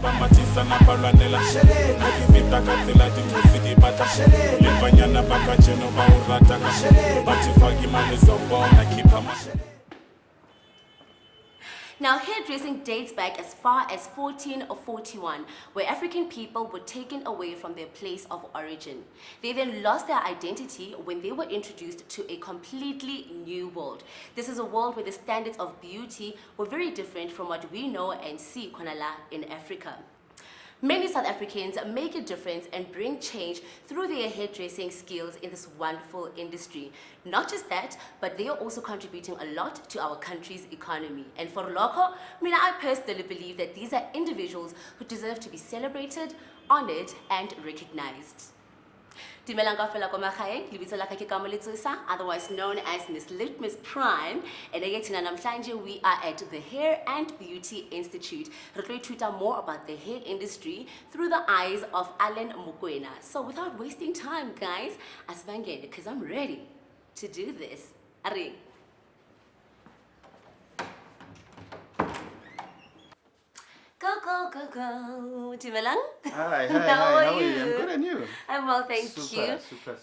ba matisa na balwanela ga ke feta ka tsela dingosi di batla le banyana ba ka jeno ba o rata ka batho fa ke mane zobona khipha Now, hairdressing dates back as far as 1441, where African people were taken away from their place of origin. They then lost their identity when they were introduced to a completely new world. This is a world where the standards of beauty were very different from what we know and see Konala in Africa. Many South Africans make a difference and bring change through their hairdressing skills in this wonderful industry. Not just that, but they are also contributing a lot to our country's economy. And for Loko, I personally believe that these are individuals who deserve to be celebrated, honored, and recognized. Otherwise known as Miss Litmus Prime, and we are at the Hair and Beauty Institute. We're going to talk more about the hair industry through the eyes of Alan Mokoena. So without wasting time, guys, asibangene because I'm ready to do this. Ari. Go. Timelang? Hi. How are you? I'm good, and you? I'm well, thank you. Super.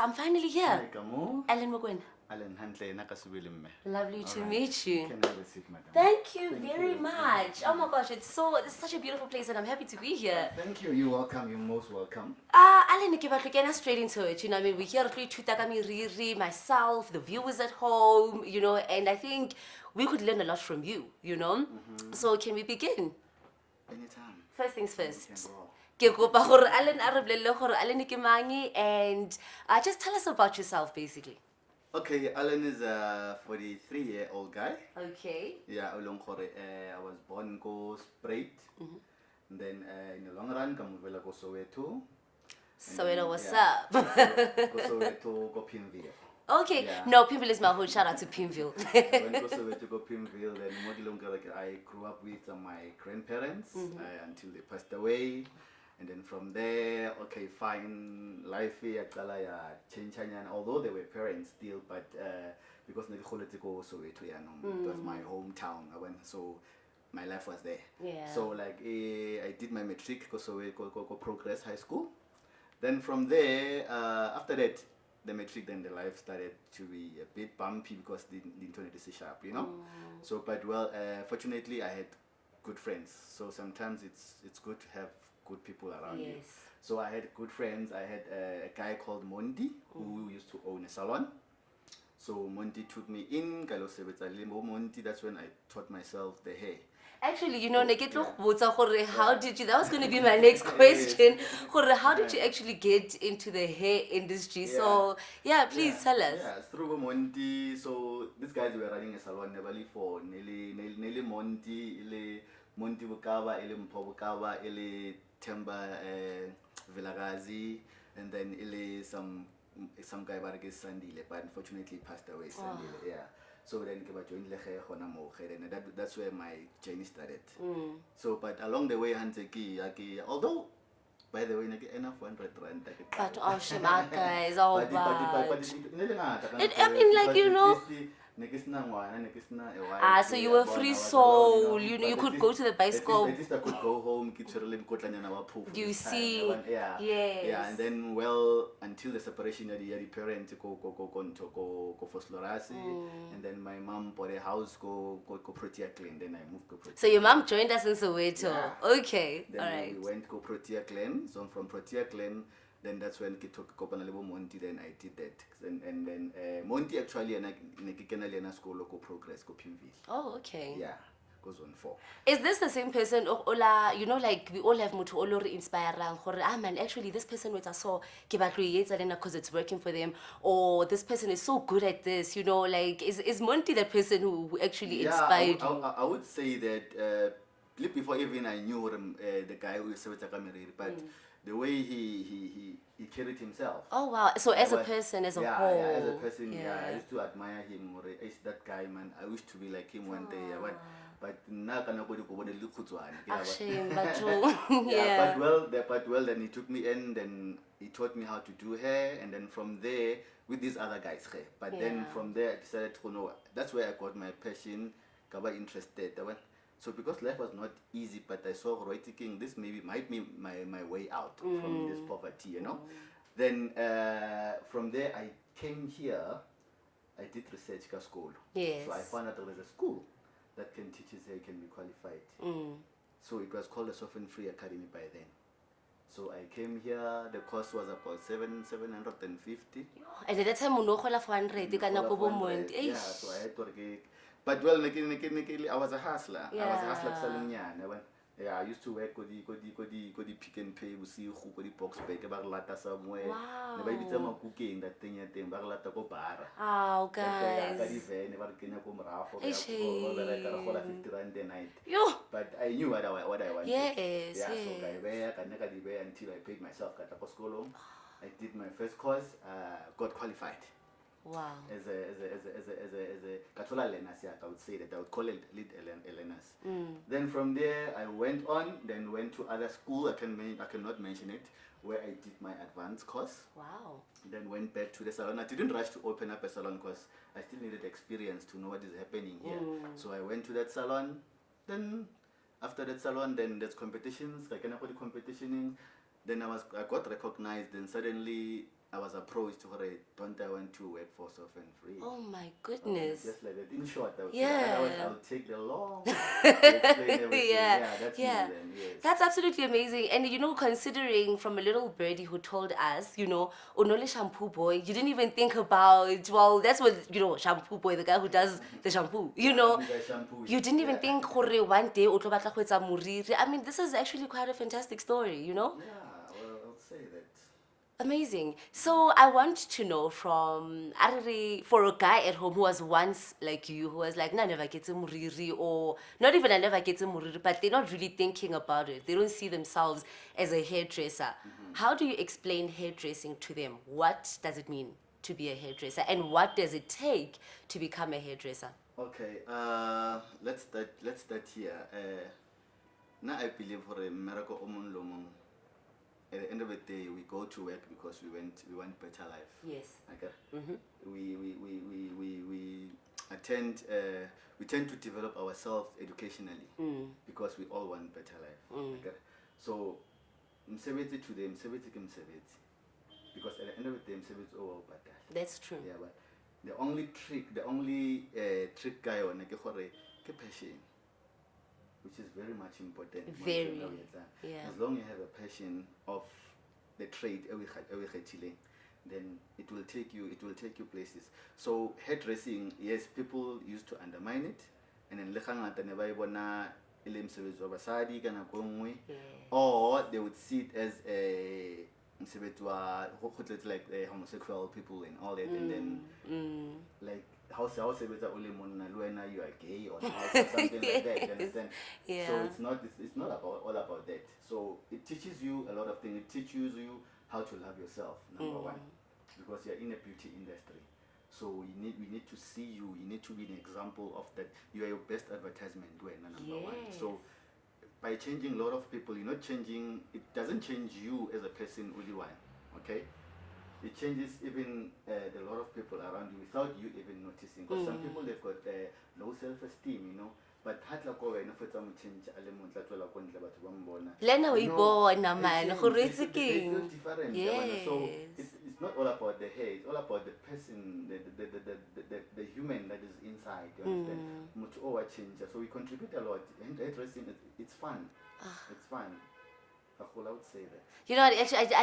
I'm finally here. Hi, Kamu. Alan Mokoena. Alan Hantle, nakasubili mme. Lovely to meet you. Can I have a seat, madam? Thank you very much. Oh my gosh, it's such a beautiful place and I'm happy to be here. Thank you. You're welcome. You're most welcome. Alan, get straight into it. You know, we're here to myself, the viewers at home, and I think we could learn a lot from you, So can we begin? Anytime. First things first. You can go. And just tell us about yourself, basically. Okay, Alan is a 43-year-old guy. Okay. Yeah, I was born in Spruit. Then in the long run, I go Soweto. Soweto, what's up? Go Soweto, go Pimville. Okay, Yeah. no, Pimville is my whole shout out to Pimville. When I go Soweto, go Pimville, then I grew up with my grandparents until they passed away. And then from there, okay, fine, life here, change, although they were parents still, but because it was my hometown, so my life was there. Yeah. So like I did my matric, go Progress High School. Then from there, after that, the matric, then the life started to be a bit bumpy because the internet is sharp, So, but well, fortunately, I had good friends. So sometimes it's good to have good people around you. So I had good friends. I had a guy called Monty who used to own a salon. So Monty took me in. Monty, that's when I taught myself the hair. Actually, how did you, that was going to be my next question. How did you actually get into the hair industry? Yeah. So, please tell us. Yeah, through Monty. So these guys were running a salon nearly for Nelly Monty, Monty Bukaba, Mpo Bukaba, Temba Vilagazi, and then some guy Vargas Sandile, but unfortunately passed away. Sandile, yeah. So then I joined and that's where my journey started. So, but along the way, although, by the way, I get enough 100 rand. But Shema guys, bad. So you were free soul, you could go to the bicycle. At least I could go home, You see, yeah. yes. Yeah, and then, well, until the separation of the parent go for Slorasi, and then my mom bought a house, go Protea Clan, then I moved to Protea. So your mom joined us in Soweto. Yeah. Okay, then alright. we went to Protea Clan, so from Protea Clan, then that's when I took Kopanalebo Monty, then I did that. And then Monty actually, and I school local progress, go Pimville. Oh, okay. Yeah, goes on 4. Is this the same person, Ola, like we all have mutu olori inspire man, actually this person was so because it's working for them, or this person is so good at this, like is Monty the person who actually inspired you? I would say that before even I knew the guy who is but the way he carried himself. Oh wow! So as a person, as a whole. Yeah, as a person, I used to admire him. Is that guy, man? I wish to be like him one day. But now can go yeah. But well, then he took me in. Then he taught me how to do hair, and then from there with these other guys hair. But then from there I decided to know. That's where I got my passion. Got interested. So because life was not easy, but I saw Roy thinking this might be my way out from this poverty, you know. Then from there I came here. I did research at school. Yes. So I found out there was a school that can teach us how you can be qualified. So it was called the Sovereign Free Academy by then. So I came here. The cost was about 750. And at that time, you know, 400, ka nako bo month. Yeah, so I had to get. But well, I was a hustler. I was a hustler selling yarn. Yeah, I used to work with the Pick and Pay, we see who the box bag, about lata somewhere. Wow. The baby time of cooking that thing, about lata go bar. Oh, guys. Never can come raffle. I got 50 rand a night. Yo. But I knew what I wanted. Yes, Yeah, yes. so I work, I never did until I paid myself at school. I did my first course, got qualified. Wow. As a Katola learners, yeah, I would say that I would call it lead learners. Then from there I went on, then went to other school. I cannot mention it, where I did my advanced course. Wow. Then went back to the salon. I didn't rush to open up a salon because I still needed experience to know what is happening here. So I went to that salon. Then after that salon, then there's competitions. Like I got competitioning. Then I got recognized. Then suddenly I was approached for don't I want to work for Sovereign Free? Oh my goodness. Just like that. In short, I would Yeah. say, otherwise I'll take the long to explain everything. Yeah, That's yeah. me then, yes. That's absolutely amazing. And you know, considering from a little birdie who told us, you know, Onole Shampoo Boy, you didn't even think about, well, that's what, you know, Shampoo Boy, the guy who does the shampoo, you know, you didn't even think, Hore, one day, o tlo batla go etsa moriri. I mean, this is actually quite a fantastic story, you know? Yeah, well, I'll say that. Amazing. So I want to know from Ariri, for a guy at home who was once like you, who was like, "Na never get a muriri," or not even "I never get a muriri," but they're not really thinking about it. They don't see themselves as a hairdresser. How do you explain hairdressing to them? What does it mean to be a hairdresser, and what does it take to become a hairdresser? Okay, let's start here. Now I believe for a miracle omon lomon. At the end of the day, we go to work because we want better life. Yes. Okay. We tend to develop ourselves educationally because we all want better life. Okay. So, msebeti to them, msebeti ke msebeti. Because at the end of the day, msebeti all better. That's true. Yeah, but the only trick guy on ke passion, which is very much important. Very. Yeah. As long as you have a passion of the trade, then it will take you places. So hairdressing, yes, people used to undermine it, and then or they would see it as a like homosexual people and all that, and then like how you are gay or something like that. You understand? Yeah. So it's not about all about that. So it teaches you a lot of things. It teaches you how to love yourself, number one, because you're in a beauty industry. So we need to see you. You need to be an example of that. You are your best advertisement, number one. So by changing a lot of people, you're not changing. It doesn't change you as a person, only one. Okay. It changes even a lot of people around you without you even noticing. Because some people, they've got low self-esteem, you know. But hatla ko wena fetsa mo change ale mo tla tswela ko ntle batho ba mbona. Lena we bona man, go it's king. different. Yes. So it's not all about the hair. It's all about the person, the human that is inside. You understand? Much over change. So we contribute a lot. And hairdressing, it's fun. It's fun. I would say that. You know what, actually,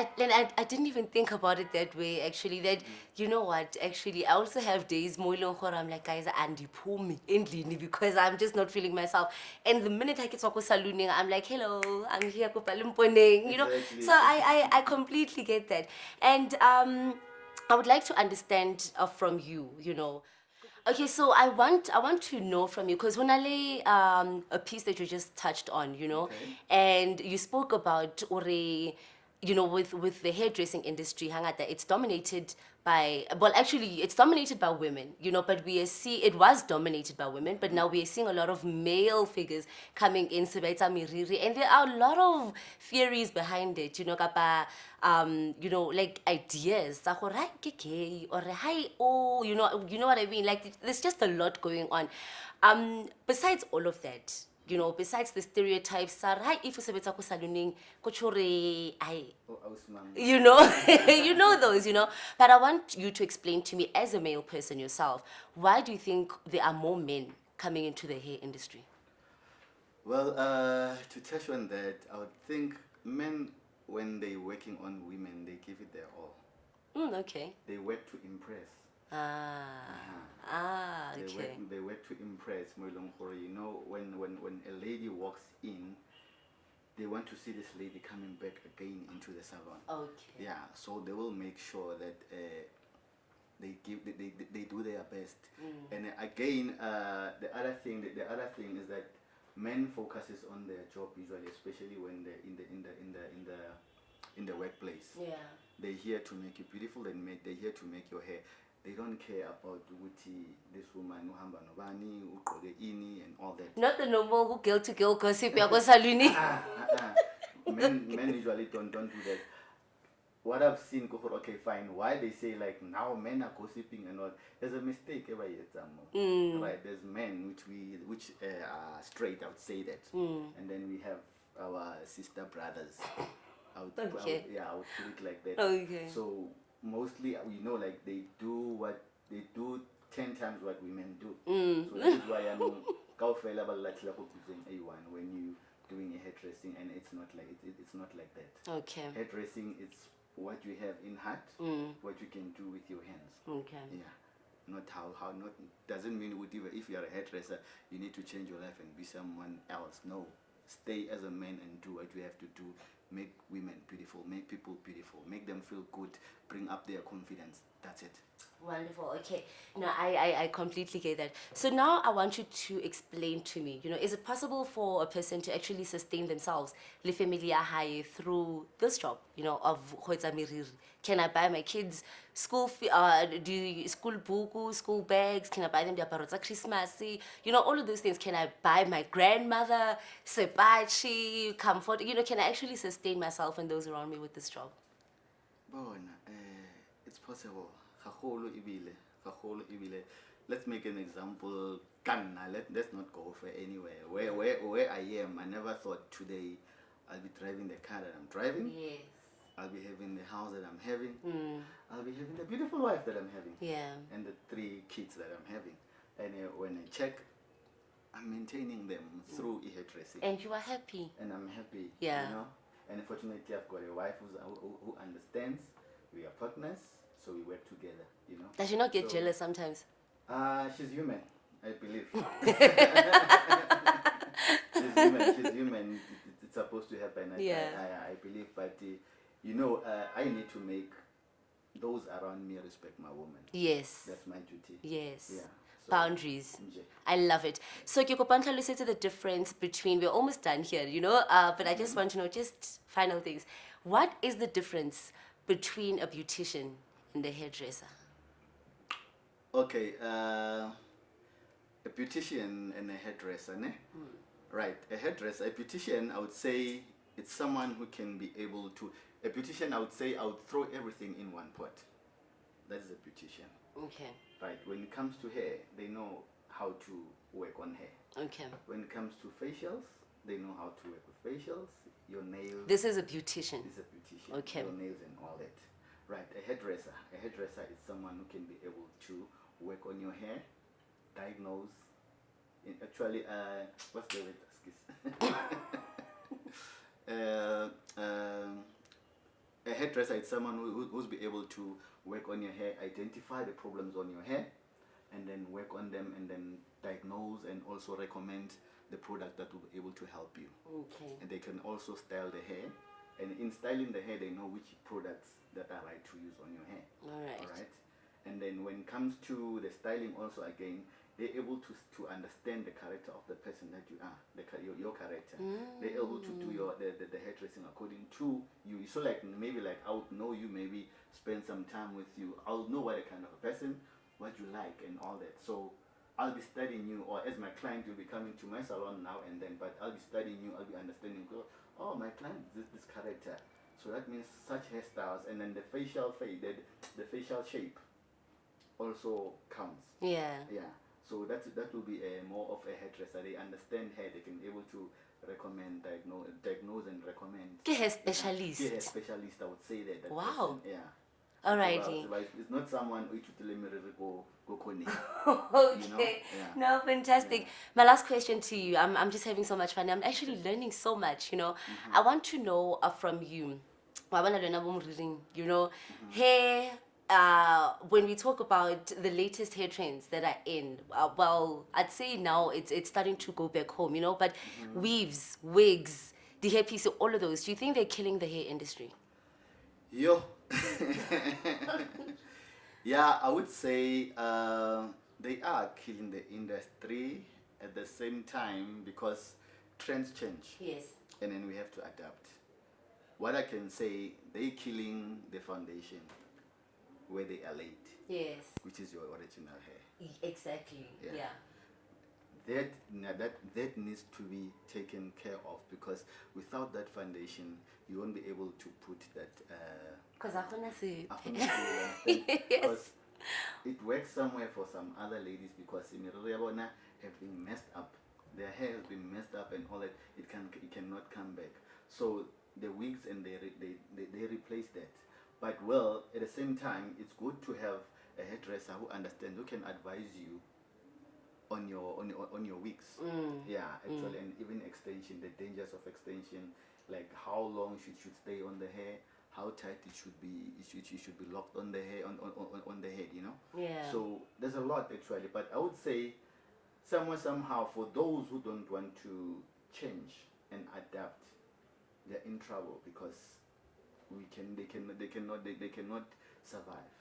I didn't even think about it that way, actually. That, you know what, actually, I also have days, I'm like, guys, Andy, pull me endlini because I'm just not feeling myself. And the minute I get to salooning, I'm like, hello, I'm here, you know. Exactly. So I completely get that. And I would like to understand from you, you know. Okay, so I want to know from you, because Honale, a piece that you just touched on, you know, and you spoke about you know, with the hairdressing industry, hangata, it's dominated by, well, actually, it's dominated by women, you know, but it was dominated by women, but now we are seeing a lot of male figures coming in, and there are a lot of theories behind it, you know, you know, like ideas, gay, or you know what I mean? Like, there's just a lot going on. Besides all of that, you know, besides the stereotypes, hi, if you ko saloning, ko tjhore, ai, Oh, Ausman. you know, you know those, you know. But I want you to explain to me, as a male person yourself, why do you think there are more men coming into the hair industry? Well, to touch on that, I would think men, when they're working on women, they give it their all. Okay. They work to impress. Okay. They work to impress. You know, when a lady walks in, they want to see this lady coming back again into the salon. Okay. Yeah, so they will make sure that they do their best. And again, the other thing is that men focuses on their job usually, especially when they're in the workplace. Yeah. They're here to make you beautiful. They're here to make your hair. They don't care about this woman uhamba nobani, ugqoke ini, and all that. Not the normal girl to girl gossip ya ko saluni. Men usually don't do that. What I've seen, okay, fine. Why they say like now men are gossiping and all? There's a mistake every year. Right? There's men which are straight. I would say that, and then we have our sister brothers. I would put it like that. Okay. So mostly we know like they do 10 times what women do. So that is why I'm when you doing a hairdressing, and it's not like that. Okay. Hairdressing, it's what you have in heart, what you can do with your hands. Okay. Yeah. Not how not doesn't mean if you are a hairdresser you need to change your life and be someone else. No. Stay as a man and do what you have to do. Make women beautiful, make people beautiful, make them feel good, bring up their confidence. That's it. Wonderful. Okay. No, I completely get that. So now I want you to explain to me, you know, is it possible for a person to actually sustain themselves, le family high through this job, you know, of Khwetsa Meriri? Can I buy my kids school school buku, school bags? Can I buy them diaparo tsa Christmas? You know, all of those things. Can I buy my grandmother sepachi, comfort? You know, can I actually sustain myself and those around me with this job? Bona, it's possible. Gagolo ibile. Let's make an example. Let's not go for anywhere. Where I am, I never thought today I'll be driving the car that I'm driving. Yes. I'll be having the house that I'm having. I'll be having the beautiful wife that I'm having. Yeah. And the 3 kids that I'm having. And when I check, I'm maintaining them through hairdressing. And you are happy. And I'm happy. Yeah. You know. And fortunately, I've got a wife who understands. We are partners, so we work together. You know. Does she not get jealous sometimes? She's human, I believe. She's human. It's supposed to happen. I believe, but you know, I need to make those around me respect my woman. Yes. That's my duty. Yes. Yeah. So, boundaries. nje. I love it. So, Kyokopantra, let's say to the difference between, we're almost done here, you know, but I just want to know, just final things. What is the difference between a beautician and a hairdresser? Okay, a beautician and a hairdresser, ne? Right, a beautician, I would say it's someone who can be able to, a beautician, I would say I would throw everything in one pot. That is a beautician. Okay. Right, when it comes to hair, they know how to work on hair. Okay. When it comes to facials, they know how to work with facials, your nails. This is a beautician. This is a beautician. Okay. Your nails and all that. Right, a hairdresser. A hairdresser is someone who can be able to work on your hair, diagnose. Actually, what's the word? A hairdresser is someone who's be able to work on your hair, identify the problems on your hair, and then work on them, and then diagnose and also recommend the product that will be able to help you. Okay. And they can also style the hair, and in styling the hair, they know which products that are right to use on your hair. All right. All right. And then when it comes to the styling, also again, they're able to understand the character of the person that you are, your character. They're able to do the hairdressing according to you. So like maybe like I would know you, maybe spend some time with you. I'll know what kind of a person, what you like, and all that. So I'll be studying you, or as my client, you'll be coming to my salon now and then. But I'll be studying you. I'll be understanding. Oh, my client is this character. So that means such hairstyles, and then the facial shape also counts. Yeah. Yeah. So that will be more of a hairdresser. They understand hair. They can able to recommend, diagnose and recommend. Ke hair specialist. Hair specialist, I would say that. Wow. Person, yeah. Alrighty. So, it's not someone who go kone. Okay. Yeah. No, fantastic. My last question to you. I'm just having so much fun. I'm actually learning so much, you know. I want to know from you. You know, hair. When we talk about the latest hair trends that are in, well, I'd say now it's starting to go back home, you know. But weaves, wigs, the hairpiece, all of those. Do you think they're killing the hair industry? Yo. Yeah, I would say they are killing the industry at the same time because trends change. Yes. And then we have to adapt. What I can say, they killing the foundation where they are laid. Yes. Which is your original hair. Exactly. Yeah. That needs to be taken care of because without that foundation, you won't be able to put that. Because I want to see. Because it works somewhere for some other ladies because in Riyabona have been messed up. Their hair has been messed up and all that. It cannot come back. So the wigs and they replace that. But well, at the same time, it's good to have a hairdresser who understands, who can advise you on your wigs. Yeah, actually, and even extension, the dangers of extension, like how long should stay on the hair, how tight it should be. It should be locked on the hair, on the head, you know. Yeah. So there's a lot actually, but I would say somehow for those who don't want to change and adapt, they're in trouble because they cannot survive.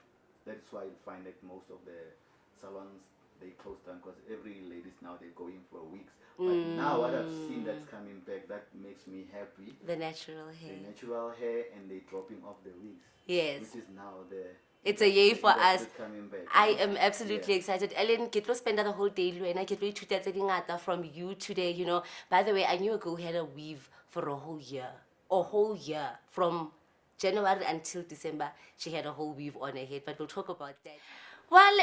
That's why you find that most of the salons they close down because every ladies now they're going for weeks. But now what I've seen that's coming back, that makes me happy. The natural hair. The natural hair and they dropping off the wigs. Yes. Which is now it's a yay for us. Coming back, I am absolutely excited. Ellen, get to spend the whole day and I get ready to get from you today, you know. By the way, I knew a girl had a weave for a whole year. A whole year. From January until December, she had a whole weave on her head, but we'll talk about that. Well,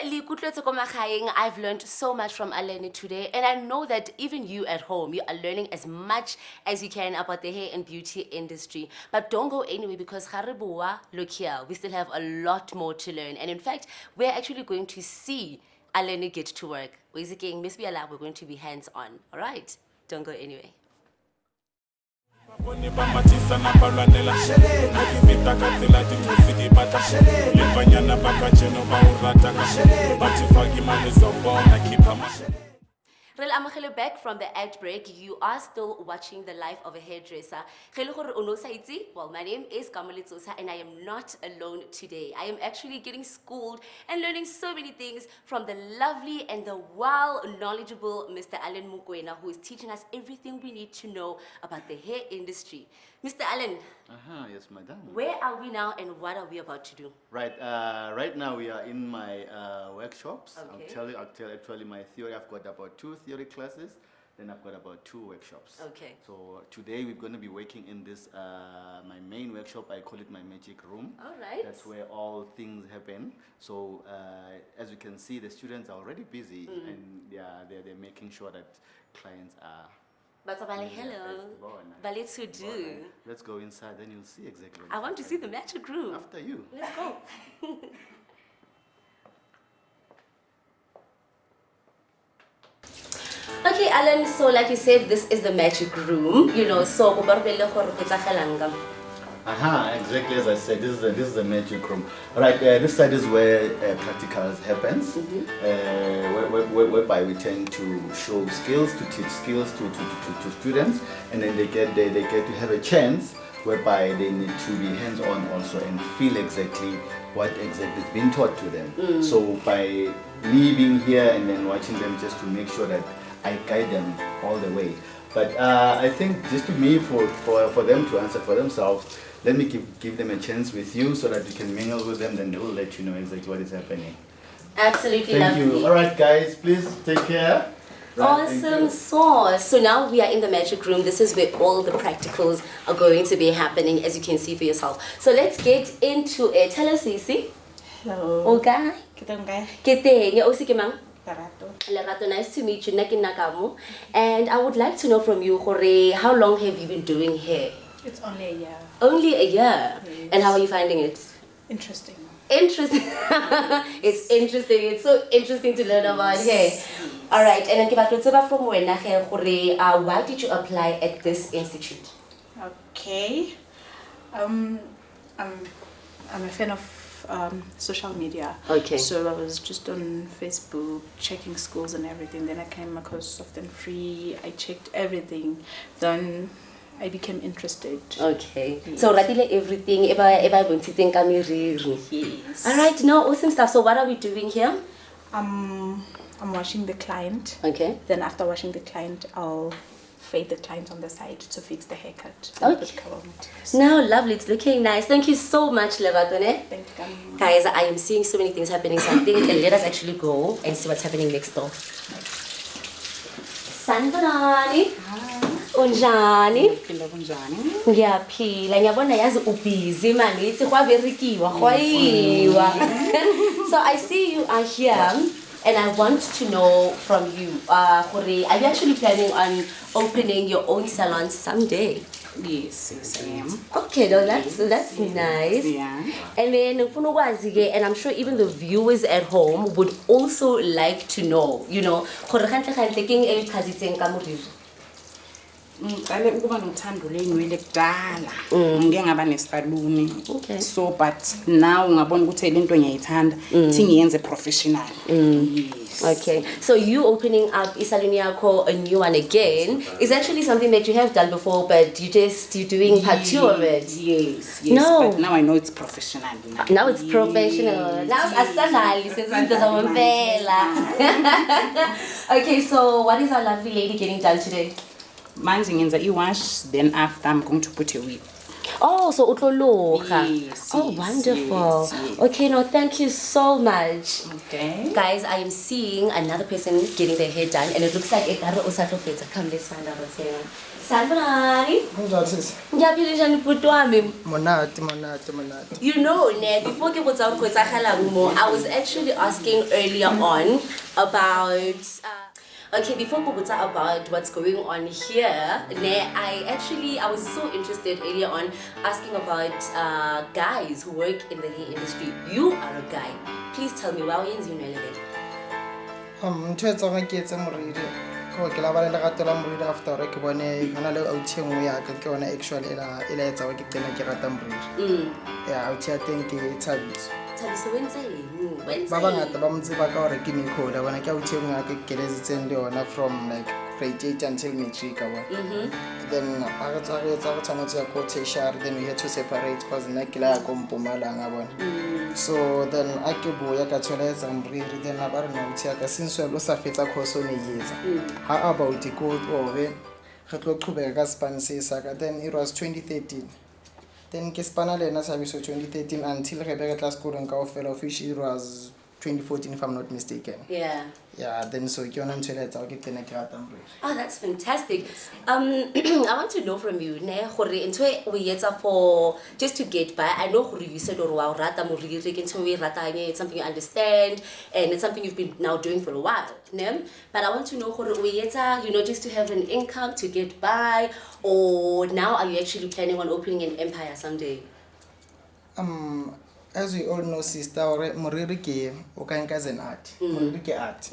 I've learned so much from Aleni today, and I know that even you at home, you are learning as much as you can about the hair and beauty industry. But don't go anywhere because Haribuwa, look here, we still have a lot more to learn. And in fact, we're actually going to see Aleni get to work. We're going to be hands-on, all right? Don't go anywhere. Boni bamatisa na balwanela akivita katsela dingosi dipata lebanyana bakajeno ba urata batifaki mane zobona khipha mashele. Rel amagele back from the ad break. You are still watching the life of a hairdresser. Well, my name is Kamali Tsosa and I am not alone today. I am actually getting schooled and learning so many things from the lovely and the knowledgeable Mr. Allen Mukwena, who is teaching us everything we need to know about the hair industry. Mr. Allen. Yes, madam. Where are we now and what are we about to do? Right. Right now we are in my workshops. Okay. I'll tell actually my theory. I've got about 2 theory classes, then I've got about 2 workshops. Okay. So today we're going to be working in this my main workshop. I call it my magic room. All right. That's where all things happen. So as you can see, the students are already busy and they're making sure that clients are. But hello. But let's do. Let's go inside, then you'll see exactly. I want to see the magic room. After you. Let's go. Okay, Alan, so like you said, this is the magic room, you know, so exactly as I said, this is the magic room. Right, this side is where practicals happens, whereby we tend to show skills, to teach skills to students, and then they get to have a chance whereby they need to be hands-on also and feel exactly what exactly is being taught to them. So by me being here and then watching them, just to make sure that I guide them all the way. But I think just to me, for them to answer for themselves, let me give them a chance with you so that you can mingle with them, then they will let you know exactly what is happening. Absolutely. Thank lovely. you. All right, guys, please take care. Right, awesome sauce. So now we are in the magic room. This is where all the practicals are going to be happening, as you can see for yourself. So let's get into it. Tell us, Sisi. Hello. Okay. Kita okay. Kiteng, ya usi kemang. Lerato, nice to meet you. Naki Nakamu. And I would like to know from you, Hore, how long have you been doing hair? It's only a year. Only a year. Yes. And how are you finding it? Interesting. Interesting. It's interesting. It's so interesting to learn about hair. All right. And then from when why did you apply at this institute? Okay. I'm a fan of social media. Okay. So I was just on Facebook checking schools and everything. Then I came across Soft and Free. I checked everything. Then I became interested. Okay. Yes. So ratile everything eba bontshitseng ka meriri. Yes. All right. No, awesome stuff. So what are we doing here? I'm washing the client. Okay. Then after washing the client, I'll fade the client on the side to fix the haircut. Okay. No, lovely. It's looking nice. Thank you so much, Levatone. Thank you. Guys, I am seeing so many things happening. So I think let us actually go and see what's happening next door. Sanibonani. Unjani? Ngiyaphila. Ngiyabona yazi ubusy manje ithi kwaberikiwa khwayiwa. So I see you are here and I want to know from you, Hore, are you actually planning on opening your own salon someday? Yes, I am. Okay, no, that's nice. Yeah. And then and I'm sure even the viewers at home would also like to know, you know, Ngicale ukuba nothando lenywele kudala. Ngike ngaba nesaluni. Okay. So but now ngabona ukuthi lento ngiyayithanda thi ngiyenze professional. Yes. Okay, so you opening up isaluni yakho, a new one again, is actually something that you have done before, but you're doing part 2 of it. Yes. No. But now I know it's professional. Now it's professional. Now it's asanali since it doesn't. Okay, so what is our lovely lady getting done today? Manje ngenza i-wash, then after I'm going to put a wig. Oh, so utlologa. Yes, Oh, yes, wonderful. yes. Okay, no, thank you so much. Okay. Guys, I am seeing another person getting their hair done, and it looks like Ekaro Osatofeta. Come, let's find out what's going on. Sanibonani. Kunjani sisi? Ngiyaphila njani bhuti wami? Monate. You know, before ke botsa hore go etsagalang mo, I was actually asking earlier on about okay, before Bogota about what's going on here, I was so interested earlier on asking about guys who work in the hair industry. You are a guy. Please tell me, why are you in Ntho e tsang ke etse moriri. Go ke la ba le lerato la moriri after ke bone hana le outhi engwe ya ka ke yona actually ela etsa ke tsena ke rata moriri. Yeah, outhi ya teng ke Thabiso. Thabiso wentse. Ba bangata ba mtseba ka hore ke Mikhola bona ke outhi engwe ya ke keletseng le yona from like grade 8 until matric ka bona. Then I got to go tertiary, then we had to separate because nakila ya ko Mpumalanga bona. So then I ke boya ka thola etsa moriri, then a ba re na uthi ya ka since lo sa fetsa course o ne yetsa. Ha about go ove re tlo qhubeka ka span se sa ka, then it was 2013. Then ke spana le na Thabiso 2013 until re beka class ko reng kaofela officially it was 2014 if I'm not mistaken. Yeah, then so ke yona ntse le etsa ke tena ke rata moriri. Oh, that's fantastic. I want to know from you, gore ntwe we yetsa for just to get by. I know gore you said or wa rata moriri ke ntwe we ratanye, it's something you understand and it's something you've been now doing for a while, ne? But I want to know gore we yetsa, you know, just to have an income to get by, or now are you actually planning on opening an empire someday? As we all know, sister, moriri ke o ka nka as an art. Moriri ke art.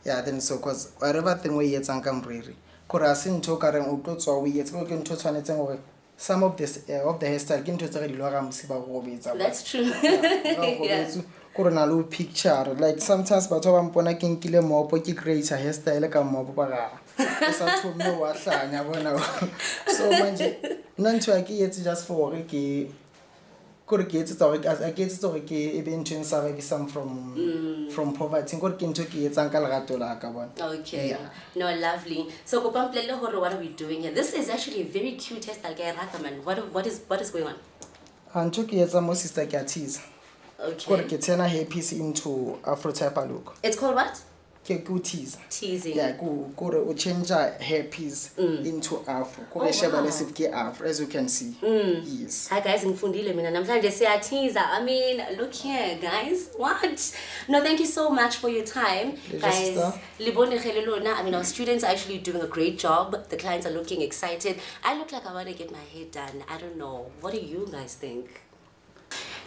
Yeah, then so cause whatever thing we yetsang ka moriri, gore a se ntho ka reng o tlo tswa o yetsa go ke ntho tshwanetseng gore some of the hairstyle ke ntho tse re di lwa ga mosiba go betsa. That's true. Yeah. Gore na lo picture like sometimes batho ba mpona ke nkile mopo ke create hairstyle ka mopo ba ga sa thome wa hlanya bona. So manje nna ntho ya ke yetse just for gore ke gore ke etsetsa gore a ke etsetsa gore ke ebe ntho en sa re some from poverty gore ke ntho ke etsang ka lerato la ka bona. Okay. Yeah. No, lovely. So go pamplele hore, what are we doing here? This is actually a very cute hairstyle ke rata man. What is going on? Ntho ke etsa mo sister ke a tease. Okay. Gore ke tsena hair piece into Afro type look. It's called what? Teasing. Yeah, go change hairpiece into afro. Go sheba lesif ke afro, as you can see. Yes. Hi guys, ngifundile mina namhlanje siyateaser. I mean, look here guys. What? No, thank you so much for your time. Pleasure, Guys, sister. libone khelelona. I mean, our students are actually doing a great job. The clients are looking excited. I look like I want to get my hair done. I don't know. What do you guys think?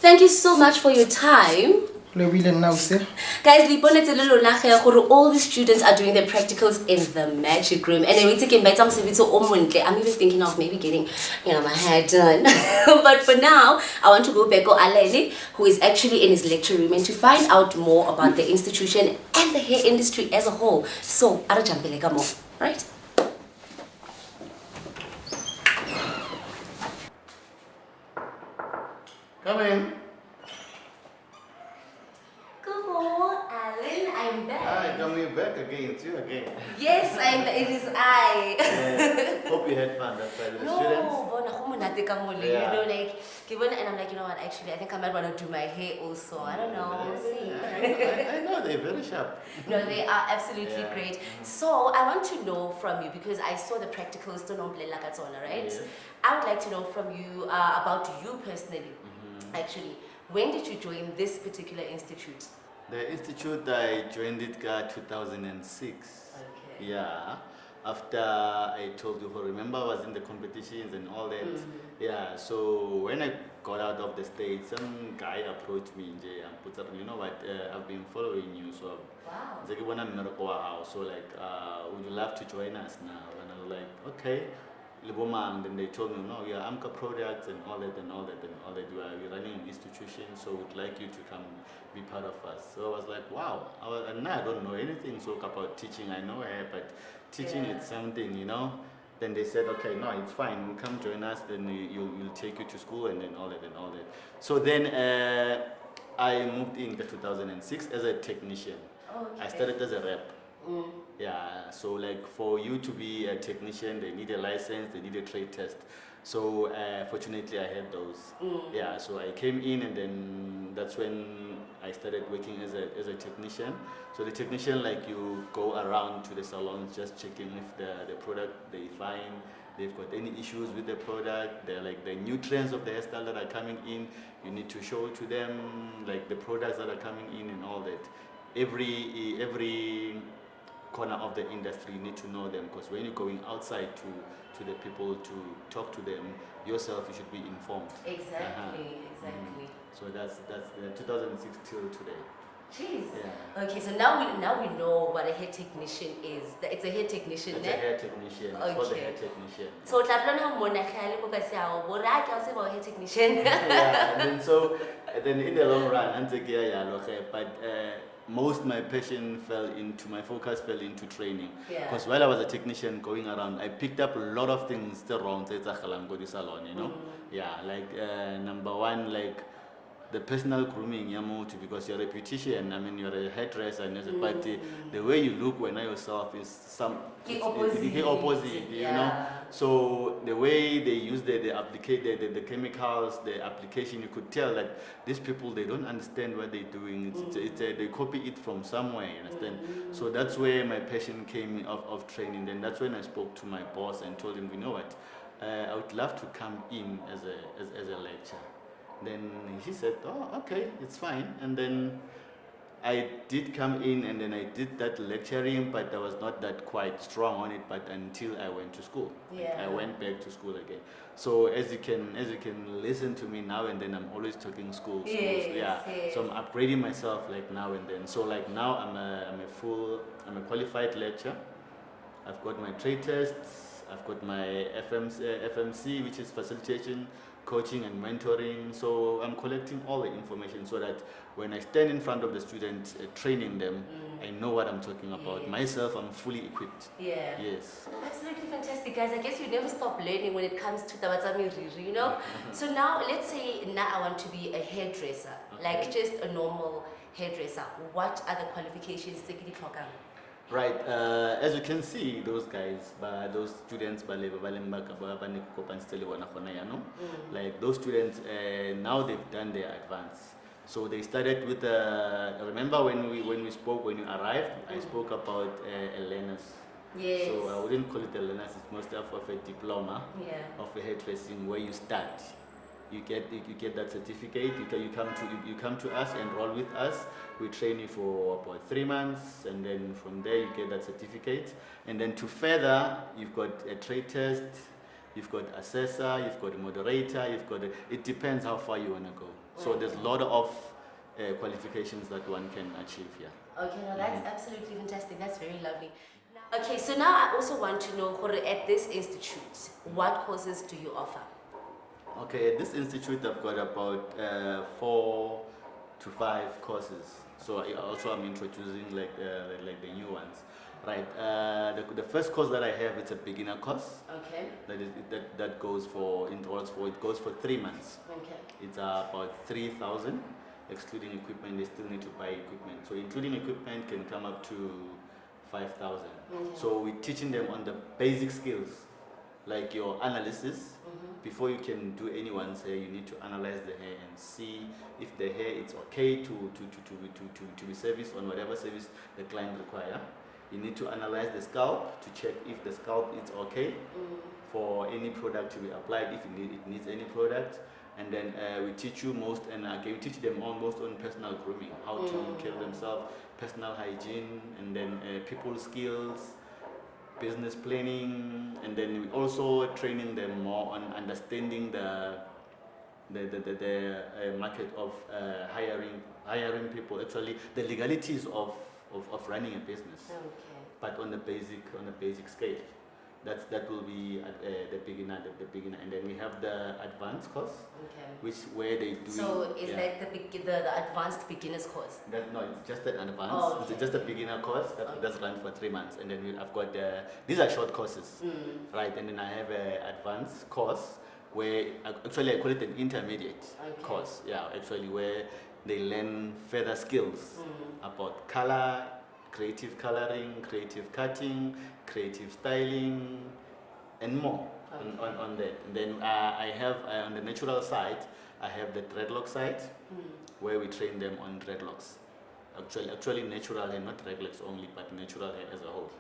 Thank you so much for your time. Guys, all the students are doing their practicals in the magic room. And I'm even thinking of maybe getting, my hair done. But for now, I want to go back to Alele, who is actually in his lecture room, and to find out more about the institution and the hair industry as a whole. So, right? Come in. Alan, I'm back. Hi, coming back again. It's you again. Yes, it is I. Hope you had fun. That's why the students. You know, like, and I'm like, you know what, actually, I think I might want to do my hair also. I don't know. We'll see. I know, they're very sharp. No, they are absolutely great. So I want to know from you, because I saw the practicals to right? Yes. I would like to know from you about you personally, actually. When did you join this particular institute? The institute, I joined it 2006. Okay. Yeah. After I told you, remember I was in the competitions and all that. Yeah, so when I got out of the States, some guy approached me and put up, you know what, I've been following you, so Wow. so like, would you love to join us now? And I was like, okay. And then they told me, no, we are Amka products and all that and all that and all that. We're running an institution, so we'd like you to come be part of us. So I was like, wow. And now I don't know anything so about teaching. I know hair, but teaching is something, you know. Then they said, okay, no, it's fine. You come join us. Then you'll take you to school and then all that and all that. So then I moved in 2006 as a technician. Okay. I started as a rep. Yeah, so like for you to be a technician, they need a license, they need a trade test. So fortunately I had those. Yeah, so I came in and then that's when I started working as a technician. So the technician, like, you go around to the salons just checking if the product they find, they've got any issues with the product, they're like the new trends of the hairstyle that are coming in, you need to show to them like the products that are coming in and all that. Every corner of the industry, you need to know them, because when you're going outside to the people to talk to them, yourself, you should be informed. Exactly, exactly. So that's the 2006 till today. Jeez. Yeah. Okay, so now we know what a hair technician is. It's a hair technician, It's a hair technician. It's called a hair technician. So hair technician. Yeah, and then in the long run, but most my focus fell into training. Because while I was a technician going around, I picked up a lot of things wrong salon, you know. Yeah, like number one, like the personal grooming, because you're a beautician, I mean, you're a hairdresser, but the way you look when you yourself is the opposite, you know. So the way they use the chemicals, the application, you could tell that these people, they don't understand what they're doing. They copy it from somewhere, you understand? So that's where my passion came of training. Then that's when I spoke to my boss and told him, you know what, I would love to come in as a lecturer. Then he said, oh, okay, it's fine. And then I did come in and then I did that lecturing, but I was not that quite strong on it, but until I went to school. I went back to school again. So as you can listen to me now and then, I'm always talking schools. Yes. So I'm upgrading myself like now and then. So like now I'm a qualified lecturer. I've got my trade tests, I've got my FMC, which is facilitation, coaching and mentoring. So I'm collecting all the information so that when I stand in front of the students training them, I know what I'm talking about. Myself, I'm fully equipped. Yes. Absolutely fantastic, guys. I guess you never stop learning when it comes to Tabatsami Riri, you know? So now, let's say now I want to be a hairdresser, like just a normal hairdresser. What are the qualifications? Right, as you can see, those guys, those students, like those students, now they've done their advance. So they started with remember when we spoke when you arrived, I spoke about a learners. Yes. So I wouldn't call it a learners, it's most of a diploma Yeah. of a hairdressing where you start. You get that certificate. You come to us, enroll with us. We train you for about 3 months, and then from there you get that certificate. And then to further, you've got a trade test, you've got assessor, you've got a moderator, it depends how far you want to go. So there's a lot of qualifications that one can achieve here. Okay, no, that's absolutely fantastic. That's very lovely. Okay, so now I also want to know, Hore, at this institute, what courses do you offer? Okay, at this institute I've got about 4 to 5 courses. So I'm introducing like the new ones. Right. The first course that I have, it's a beginner course. Okay. That goes for 3 months. Okay. It's about 3,000, excluding equipment. They still need to buy equipment. So including equipment can come up to 5,000. Okay. So we're teaching them on the basic skills, like your analysis. Before you can do anyone's hair, you need to analyze the hair and see if the hair is okay to be serviced on whatever service the client require. You need to analyze the scalp to check if the scalp is okay for any product to be applied, if it needs any product. And then we teach you we teach them almost on personal grooming, how to care themselves, personal hygiene, and then people skills, business planning, and then we also training them more on understanding the market of hiring people. Actually, the legalities of running a business, but on the basic scale. That will be the beginner, and then we have the advanced course, where they do. So is that the advanced beginners course? No, it's just an advanced. Oh, okay. It's just a beginner course that's run for 3 months, and then I've got these are short courses, right? And then I have an advanced course where actually I call it an intermediate course. Yeah, actually where they learn further skills about color, creative coloring, creative cutting, creative styling, and more on that. And then I have on the natural side, I have the dreadlock side, where we train them on dreadlocks. Actually natural hair, not dreadlocks only, but natural hair as a whole.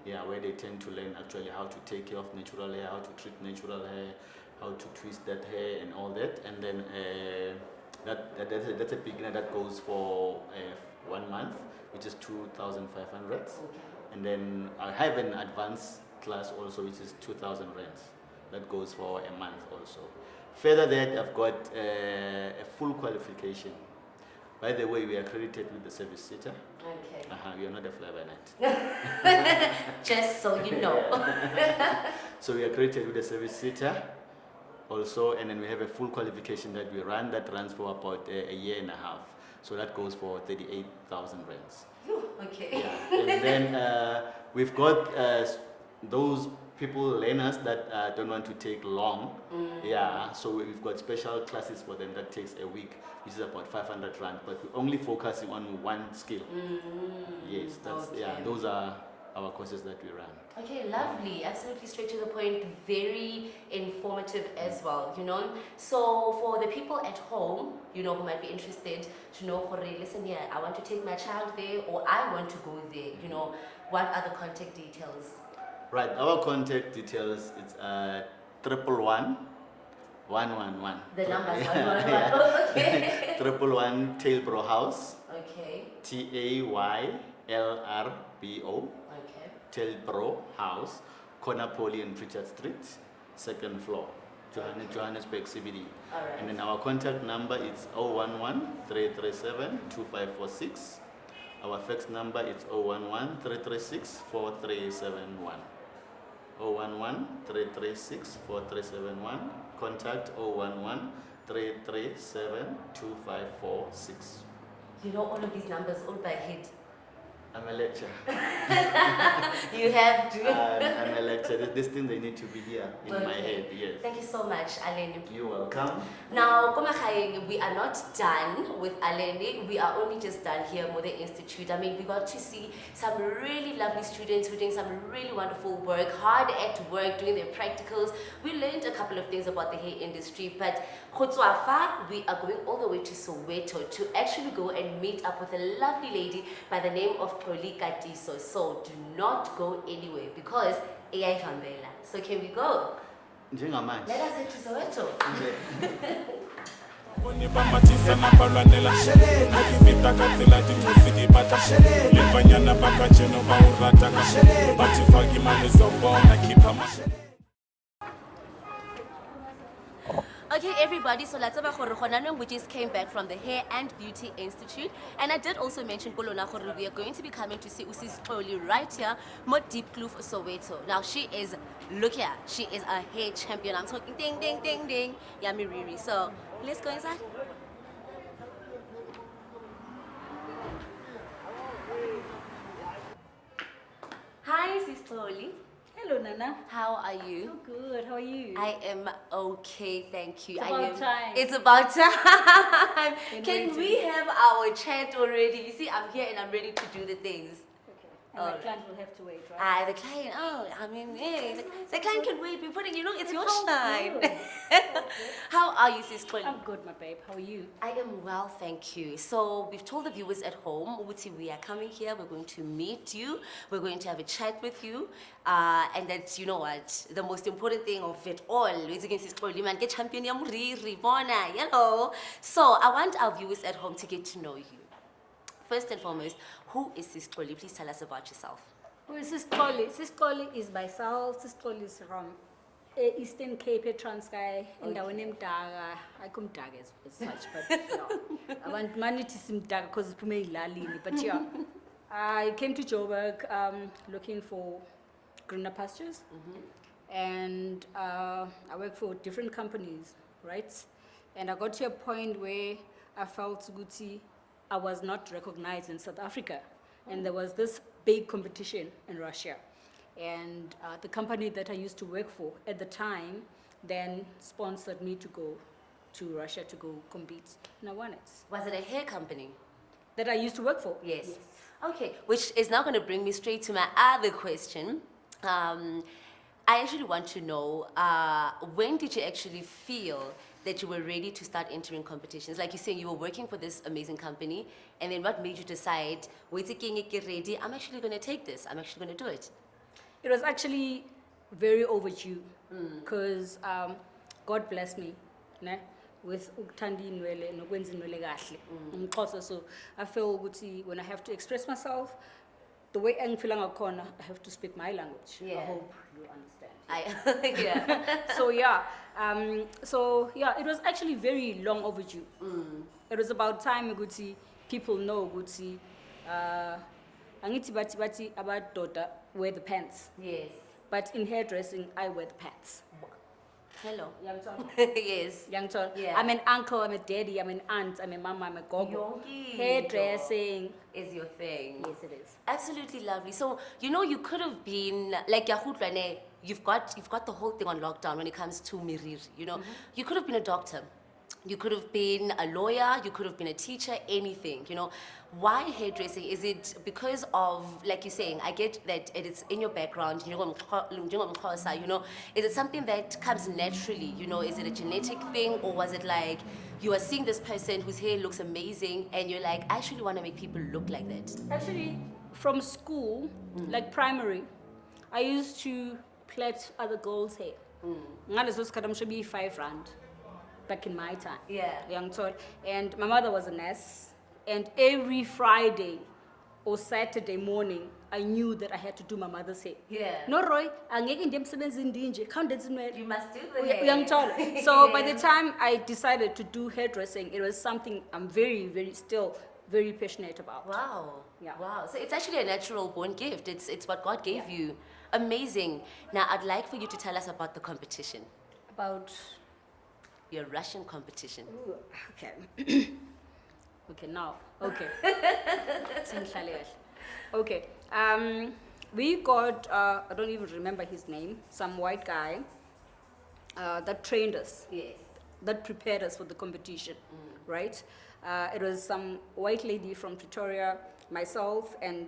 Yeah, where they tend to learn actually how to take care of natural hair, how to treat natural hair, how to twist that hair and all that. And then that's a beginner that goes for 1 month, which is 2,500. And then I have an advanced class also, which is 2,000 rands. That goes for a month also. Further that, I've got a full qualification. By the way, we are accredited with the service sitter. Okay. We are not a fly-by-night. Just so you know. So we are accredited with the service sitter also, and then we have a full qualification that we run that runs for about a year and a half. So that goes for 38,000 rands. Okay. Yeah. And then we've got those learners that don't want to take long. Yeah, so we've got special classes for them that takes a week, which is about 500 rand, but we're only focusing on one skill. Yes, those are our courses that we run. Okay, lovely. Absolutely straight to the point. Very informative as well, you know. So for the people at home, you know, who might be interested to know, listen here, I want to take my child there, or I want to go there, you know, what are the contact details? Right, our contact details, it's 111 111. The number's 111. Okay. 111 Tailbro House. Okay. TAYLRBO. Okay. Tailbro House, corner Polly and Pritchard Street, 2nd floor, Johannesburg CBD. All right. And then our contact number is 011-337-2546. Our fax number is 011-336-4371. 011-336-4371. Contact 011-337-2546. You know all of these numbers all by head. I'm a lecturer. You have to. I'm a lecturer. This thing they need to be here in my head. Yes. Thank you so much, Aleni. You're welcome. Now, Komakaeng, we are not done with Aleni. We are only just done here at Mode Institute. I mean, we got to see some really lovely students who are doing some really wonderful work, hard at work, doing their practicals. We learned a couple of things about the hair industry, but Khotswafa, we are going all the way to Soweto to actually go and meet up with a lovely lady by the name of Xoli Katiso. So do not go anywhere because AI Fambela. So can we go? Njengamanje. Let us head to Soweto. Bone ba matisa na balwanela akivita ka tsela dingosi di bata le banyana ba ka jeno ba o rata ka bathi faki mane zobona khipha mashele. Okay, everybody, so let's we just came back from the Hair and Beauty Institute. And I did also mention Kolona we are going to be coming to see Usis Xoli right here, Mo Deep Kloof Soweto. Now, she is, look here, she is a hair champion. I'm talking ding, ding, ding, ding. Yummy Riri. So, let's go inside. Hi, Sis Xoli. Hello, Nana. How are you? I'm good. How are you? I am okay, thank you. It's about time. It's about time. Been Can waiting. we have our chat already? You see, I'm here and I'm ready to do the things. And All my right. client will have to wait, right? The client, I mean, the client can wait. We're putting, it's your all time. good. How are you, Sis Xoli? I'm good, my babe. How are you? I am well, thank you. So we've told the viewers at home, Uti, we are coming here, we're going to meet you, we're going to have a chat with you, and that's, you know what, the most important thing of it all is against this problem, man, get champion, So I want our viewers at home to get to know you. First and foremost, who is Sis Xoli? Please tell us about yourself. Who is Sis Xoli? Sis Xoli is myself. Sis Xoli is from Eastern Cape, Transkei, in the name Daga. I come Daga as such, but no. I want money to see Daga because it's me Lali. But yeah, I came to Joburg looking for greener pastures, and I work for different companies, right? And I got to a point where I felt Guti, I was not recognized in South Africa, and there was this big competition in Russia. And the company that I used to work for at the time then sponsored me to go to Russia to go compete, and I won it. Was it a hair company? That I used to work for? Yes. Okay, which is now going to bring me straight to my other question. I actually want to know, when did you actually feel that you were ready to start entering competitions? Like you're saying, you were working for this amazing company, and then what made you decide, wait, ready, I'm actually going to take this, I'm actually going to do it? It was actually very overdue, because God blessed me, ne? With ukuthanda inwele nokwenza inwele kahle. Ngixhosa, so I feel ukuthi when I have to express myself, the way engifila ngakhona, I have to speak my language. Yeah. I hope you understand. Yeah. So yeah, it was actually very long overdue. It was about time ukuthi people know ukuthi angithi bathi abadoda wear the pants, Yes. but in hairdressing I wear the pants. Hello. Yes. Yes. Yeah. I'm an uncle, I'm a daddy, I'm an aunt, I'm a mama, I'm a gogo. Yonke Hairdressing. is your thing. Yes, it is. Absolutely lovely. So, you could have been, like Yahutlwane, you've got the whole thing on lockdown when it comes to Miriri, You could have been a doctor. You could have been a lawyer, you could have been a teacher, anything, Why hairdressing? Is it because of, like you're saying, I get that it is in your background, is it something that comes naturally, Is it a genetic thing, or was it like you are seeing this person whose hair looks amazing and you're like, I actually want to make people look like that? Actually, from school, like primary, I used to plait other girls' hair. Ngaleso sikhathi I'm sure be 5 rand back in my time. Yeah. Young child. And my mother was a nurse. And every Friday or Saturday morning, I knew that I had to do my mother's hair. Yeah. No, Roy, angeke ndiyemsebenzi ndinje. Can't You must do the hair. So by the time I decided to do hairdressing, it was something I'm still very passionate about. Wow. Yeah. Wow. So it's actually a natural born gift. It's what God gave you. Amazing. Now I'd like for you to tell us about the competition. About Your Russian competition. Ooh, okay. Okay, now. Okay. Okay. We got, I don't even remember his name, some white guy that trained us. Yes. That prepared us for the competition, right? It was some white lady from Pretoria, myself, and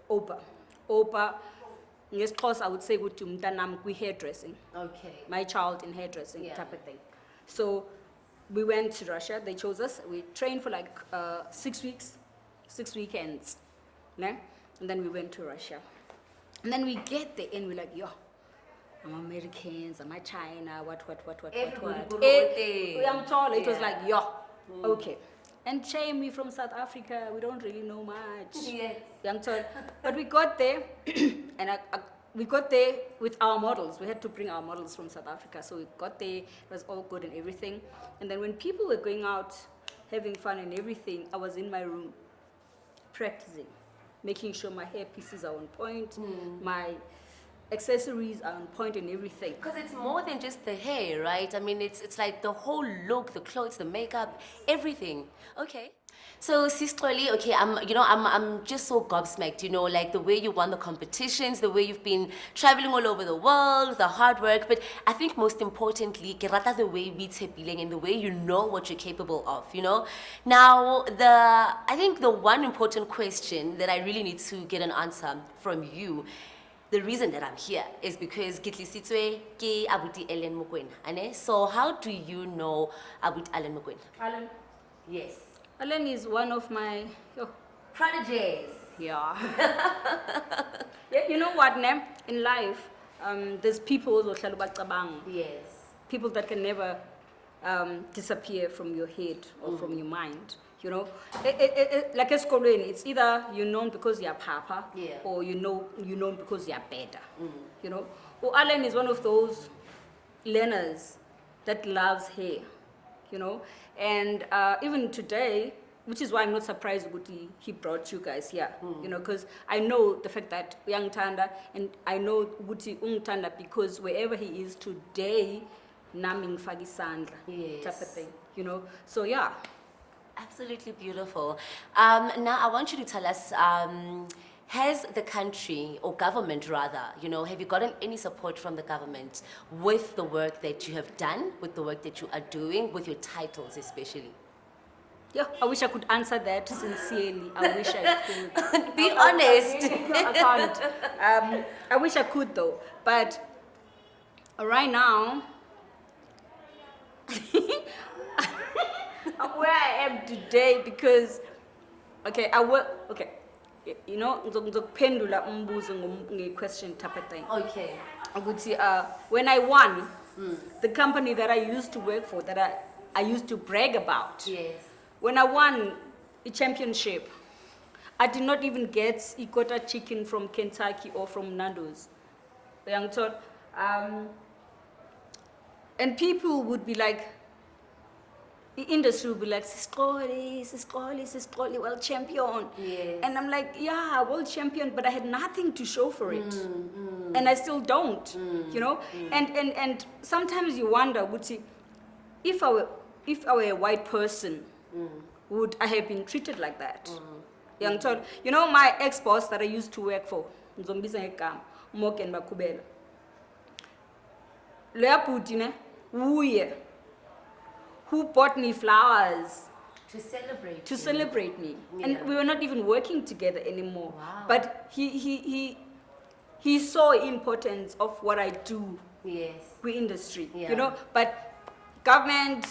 Opa. Opa, yes, course I would say with mntanam kwi hairdressing, Okay. my child in hairdressing Yeah. type of thing. So we went to Russia. They chose us. We trained for like 6 weeks, 6 weekends, ne? And then we went to Russia. And then we get there and we're like, yo, I'm Americans, I'm China, what. Everybody go Eh, there. I'm tall. It was Yeah. like, yo, okay. And shame, we from South Africa, we don't really know much. Yes. Young tall. But we got there, and we got there with our models. We had to bring our models from South Africa. So we got there, it was all good and everything. And then when people were going out, having fun and everything, I was in my room practicing, making sure my hair pieces are on point, my accessories are on point and everything. Because it's more than just the hair, right? I mean, it's like the whole look, the clothes, the makeup, everything. Okay. So, Sistroli, okay, I'm just so gobsmacked, you know, like the way you won the competitions, the way you've been traveling all over the world, the hard work. But I think most importantly, ke rata the way we tshepileng and the way you know what you're capable of, you know. Now, I think the one important question that I really need to get an answer from you, the reason that I'm here is because Gitlisitswe ke Abuti Ellen Mokwena, ane? So how do you know Abuti Ellen Mokwena? Alan, Yes. Alan is one of my, Prodigies. yeah. Yeah, you know what, ne? In life, there's people who Yes. people that can never disappear from your head or from your mind. You know, like esikolweni, it's either you're known because you're papa, Yeah. or you're known because you're better. You know, Alan is one of those learners that loves hair. You know, and even today, which is why I'm not surprised he brought you guys here. You know, because I know the fact that young Tanda, and I know Guti Tanda because wherever he is today, naming Fagisandra Yes. type of thing. You know, so yeah. Absolutely beautiful. Now, I want you to tell us, has the country, or government rather, you know, have you gotten any support from the government with the work that you have done, with the work that you are doing, with your titles especially? Yeah, I wish I could answer that sincerely. I wish I could. Be honest. I can't. I wish I could though. But right now, I'm where I am today because, okay, I work, okay, you know, ngizokuphendula umbuzo nge-question type of thing. Okay. Ukuthi, when I won, the company that I used to work for, that I used to brag about, Yes. when I won the championship, I did not even get Ikota chicken from Kentucky or from Nando's. Young thought, and people would be like, the industry would be like, Sistroli, world champion. Yes. And I'm like, yeah, world champion, but I had nothing to show for it. And I still don't, you know? And sometimes you wonder, if I were a white person, would I have been treated like that? Young child, you know, my ex-boss that I used to work for, Moken Bakubela. Loya Puti ne, uye, who bought me flowers To celebrate. to you. celebrate me. Yeah. And we were not even working together anymore. Wow. But he saw importance of what I do Yes. with industry, Yeah. you know. But government,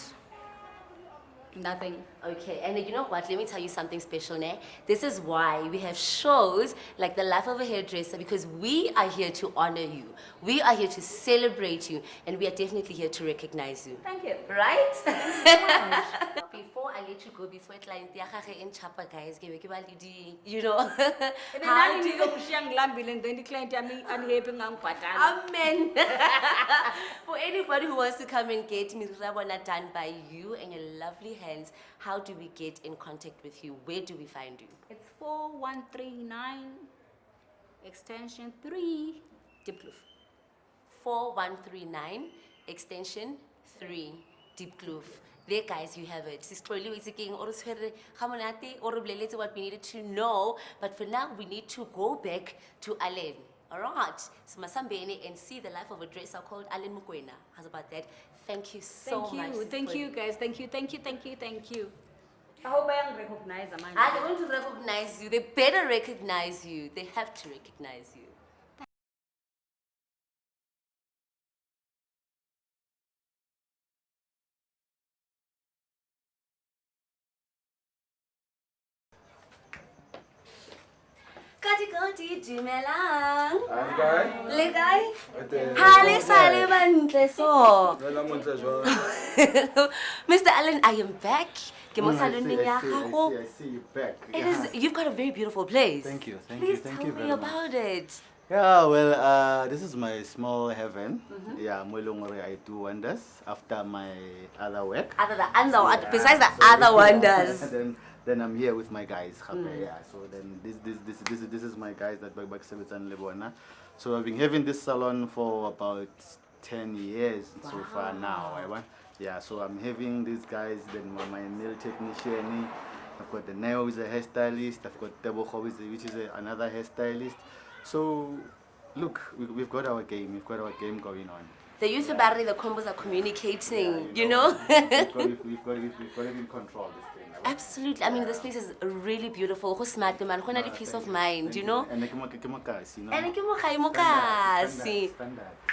nothing. Okay, and you know what? Let me tell you something special, ne? This is why we have shows like The Life of a Hairdresser, because we are here to honor you. We are here to celebrate you, and we are definitely here to recognize you. Thank you. Right? Before I let you go, before client in Chapa, guys, you know, how do you... And then the client unhappy Amen. For anybody who wants to come and get Mirabona done by you and your lovely hands, how do we get in contact with you? Where do we find you? It's 4139 extension 3 Diepkloof. 4139 extension 3 Diepkloof. There, guys, you have it. Sisixolile itse keng o re tshwere ga monate, o re boleletse what we needed to know, but for now we need to go back to Allen. All right, so Masambeni and see the life of a dresser called Allen Mokoena. How's about that? Thank you so much. Thank you, guys. Thank you. I hope I am recognized. They're going to recognize you. They better recognize you. They have to recognize you. Kati dumelang. Le kae? Ha le sale bantle so. Mr. Allen, I am back. Ke mo saloneng ya gago. I see you back. It is, you've got a very beautiful place. Thank you, Please tell me about it. Yeah, well, this is my small heaven. Yeah, Molongore, I do wonders after my other work. Besides the other wonders. then I'm here with my guys. Yeah, so then this is my guys that back and Lebona. So I've been having this salon for about 10 years so far now. Yeah, so I'm having these guys, then my nail technician. I've got the Neo who is a hairstylist. I've got Teboho which is another hairstylist. So look, we've got our game. We've got our game going on. The youth battery, the combos are communicating, you know? we've got it in control, this thing. Absolutely. I mean, this place is really beautiful. Who smart man? Who need peace of mind, you know? And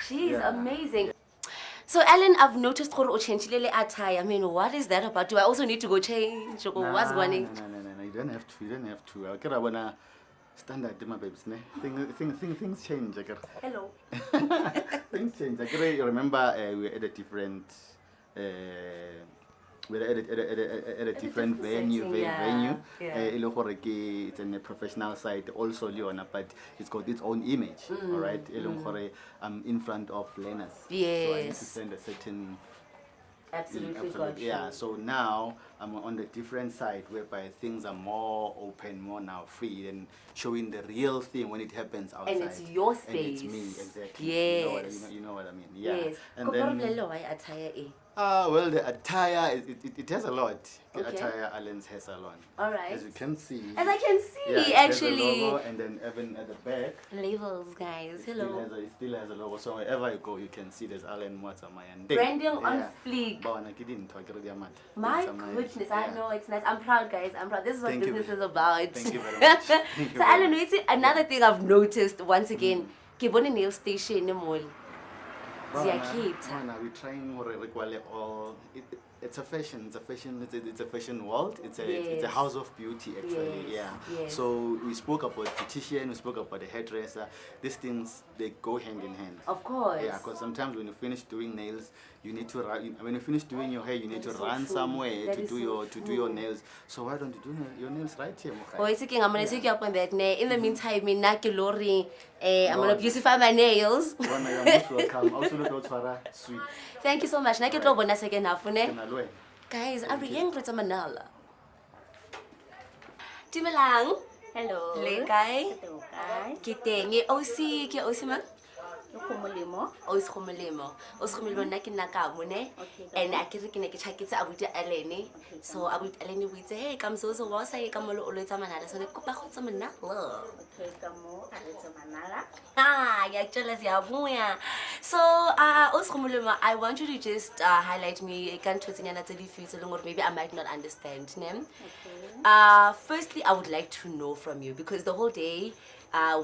she's amazing. So, Alan, I've noticed you changed attire. I mean, what is that about? Do I also need to go change? Or what's going on? No, you don't have to. You don't have to. I wanna standard, my babes. Things change. Hello. Things change. I remember we were at a different. We're at a different venue. It's in a professional site also, Leona, but it's got its own image. All right, I'm in front of learners. Yes. So I need to send a certain. Absolutely. Yeah, so now I'm on the different side whereby things are more open, more now free, and showing the real thing when it happens outside. And it's your space. And it's me, exactly. Yes. You know what I mean? Yeah. Yes. And then, well, the attire, it has a lot. The attire Allen's hair salon. All right. As you can see. As I can see, yeah, it actually. has a logo, and then even at the back. Labels, guys. Hello. It still has a logo. So wherever you go, you can see there's Allen Mwatsama. Branding on fleek. My goodness, I know it's nice. I'm proud, guys. I'm proud. This is what business is about. Thank you very much. So, Alan, another thing I've noticed once again, Kibone nail station in the mall. We're trying all. It's a fashion. It's a fashion world. It's a house of beauty, actually. Yes. Yeah. Yes. So we spoke about beautician. We spoke about the hairdresser. These things, they go hand in hand. Of course. Yeah, because sometimes when you finish doing nails, you need to run. When you finish doing your hair, you need to run somewhere to do your nails. So why don't you do your nails right here, Mokhai? Oh, it's okay. I'm gonna take you up on that. In the meantime, I'm gonna beautify my nails. You're most welcome. Also, look out sweet. Thank you so much. Guys, I'm young to Manala. Timelang. Hello. Lekay. Okay. Kitenge. Osi man. Khomolemo. Oskhomelemo na ke nna ka mone and a ke re ke ne ke tshaketse abuti Alene so abuti Alene we say hey come so wa sa e ka molo o letsa manala so ne kopa go tsa manala Okay, ka mo a letsa manala. ya jealous ya buya so Oskhomelemo I want you to just highlight me e ka nthotsinyana tse di fitse le ngore maybe I might not understand name. Okay. Firstly I would like to know from you because the whole day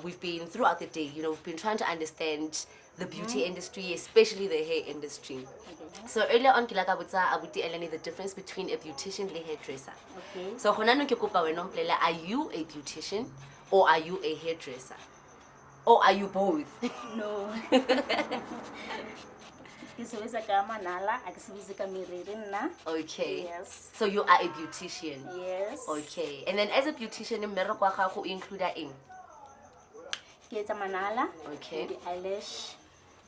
we've been throughout the day, we've been trying to understand the beauty industry, especially the hair industry. Okay. So earlier on, Kilaka Butsa Abuti Eleni, the difference between a beautician and a hairdresser. Okay. So Honano Kikupa Wenomplela, are you a beautician or are you a hairdresser? Or are you both? No. Kisebenzisa ka manala, akisebenzisa ka miriri na. Okay. Yes. So you are a beautician. Yes. Okay. And then as a beautician, mmereko wa gago include in. Ke etsa manala. Okay. The eyelash.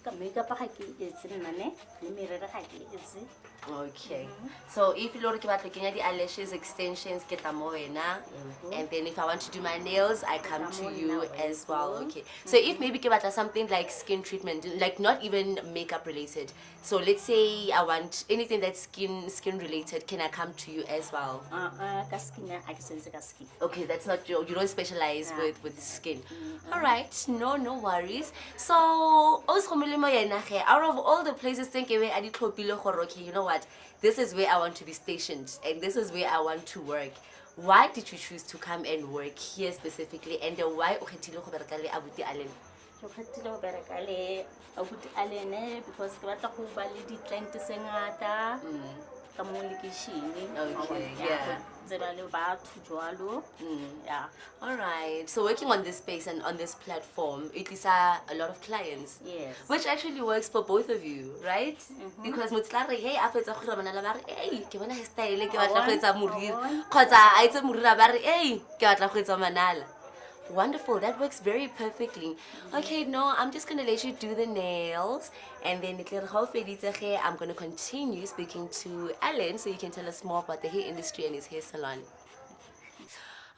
Ka makeup ga ke etse nna ne, le miriri ga ke etse. Okay. So if you look at looking at the eyelashes extensions, get them more na. And then if I want to do my nails, I come to you as well. Okay. So if maybe give out something like skin treatment, like not even makeup related. So let's say I want anything that's skin related, can I come to you as well? Ka skin I can sense ka skin. Okay, that's not you don't specialize with skin. All right, no worries. So out of all the places think away I did okay, you know what? This is where I want to be stationed and this is where I want to work. Why did you choose to come and work here specifically, and why ukhetile go bereka le Abuti Allen? Ke kgethile go bereka le Abuti Allen because ke batla go ba le di-client tse ngata ka mo lekeisheneng. Okay, yeah. Tseba le batho jwalo. Yeah. All right. So working on this space and on this platform, it is a lot of clients. Yes. Which actually works for both of you, right? Because motlare hey a fetsa go ramana la bare hey ke bona hairstyle ke batla go etsa moriri kgotsa a itse moriri bare hey ke batla go etsa manala. Wonderful, that works very perfectly. Okay, no, I'm just gonna let you do the nails, and then I'm gonna continue speaking to Alan so you can tell us more about the hair industry and his hair salon.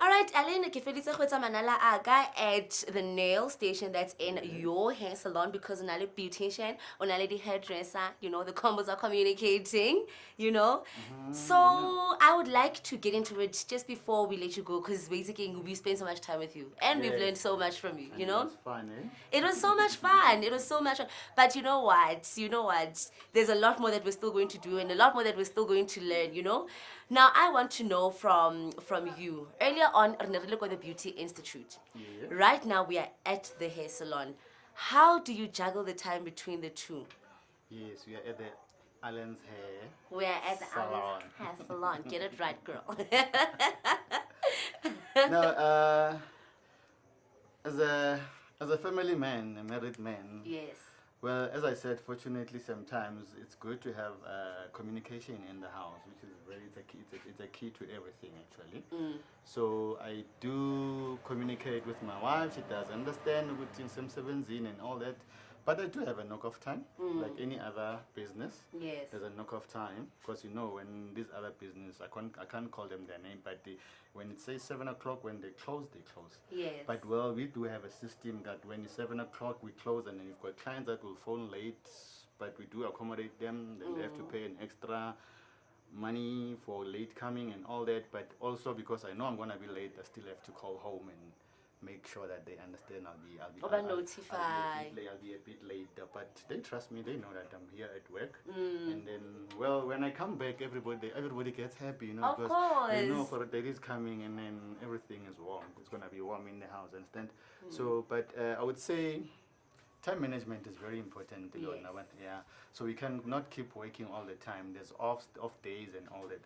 All right, Alan, ke feditse go etsa manala aga at the nail station that's in your hair salon because on a beautician, on a lady hairdresser, you know, the combos are communicating, you know. So I would like to get into it just before we let you go because basically we spent so much time with you and we've learned so much from you, you know. It's fun, eh? It was so much fun. It was so much fun. But you know what? There's a lot more that we're still going to do and a lot more that we're still going to learn, you know. Now, I want to know from you. Earlier on, the Beauty Institute. Yeah. Right now, we are at the hair salon. How do you juggle the time between the two? Yes, we are at the Allen's hair. We are at the Salon. Allen's hair salon. Get it right, girl. Now, as a family man, a married man. Yes. Well, as I said, fortunately, sometimes it's good to have communication in the house, which is it's a key to everything, actually. So I do communicate with my wife. She does understand between some 17 and all that. But I do have a knock-off time, like any other business. Yes. There's a knock-off time, because you know when these other business, I can't call them their name, but when it says 7 o'clock, when they close, they close. Yes. But well, we do have a system that when it's 7 o'clock, we close, and then you've got clients that will phone late, but we do accommodate them. Then they have to pay an extra money for late coming and all that. But also because I know I'm gonna be late, I still have to call home and make sure that they understand I'll be a bit later, but they trust me. They know that I'm here at work, and then well, when I come back, everybody gets happy, you know, Of because course. they know for that is coming, and then everything is warm. It's gonna be warm in the house, understand? So, but I would say time management is very important. Yes. Yeah. So we can not keep working all the time. There's off days and all that,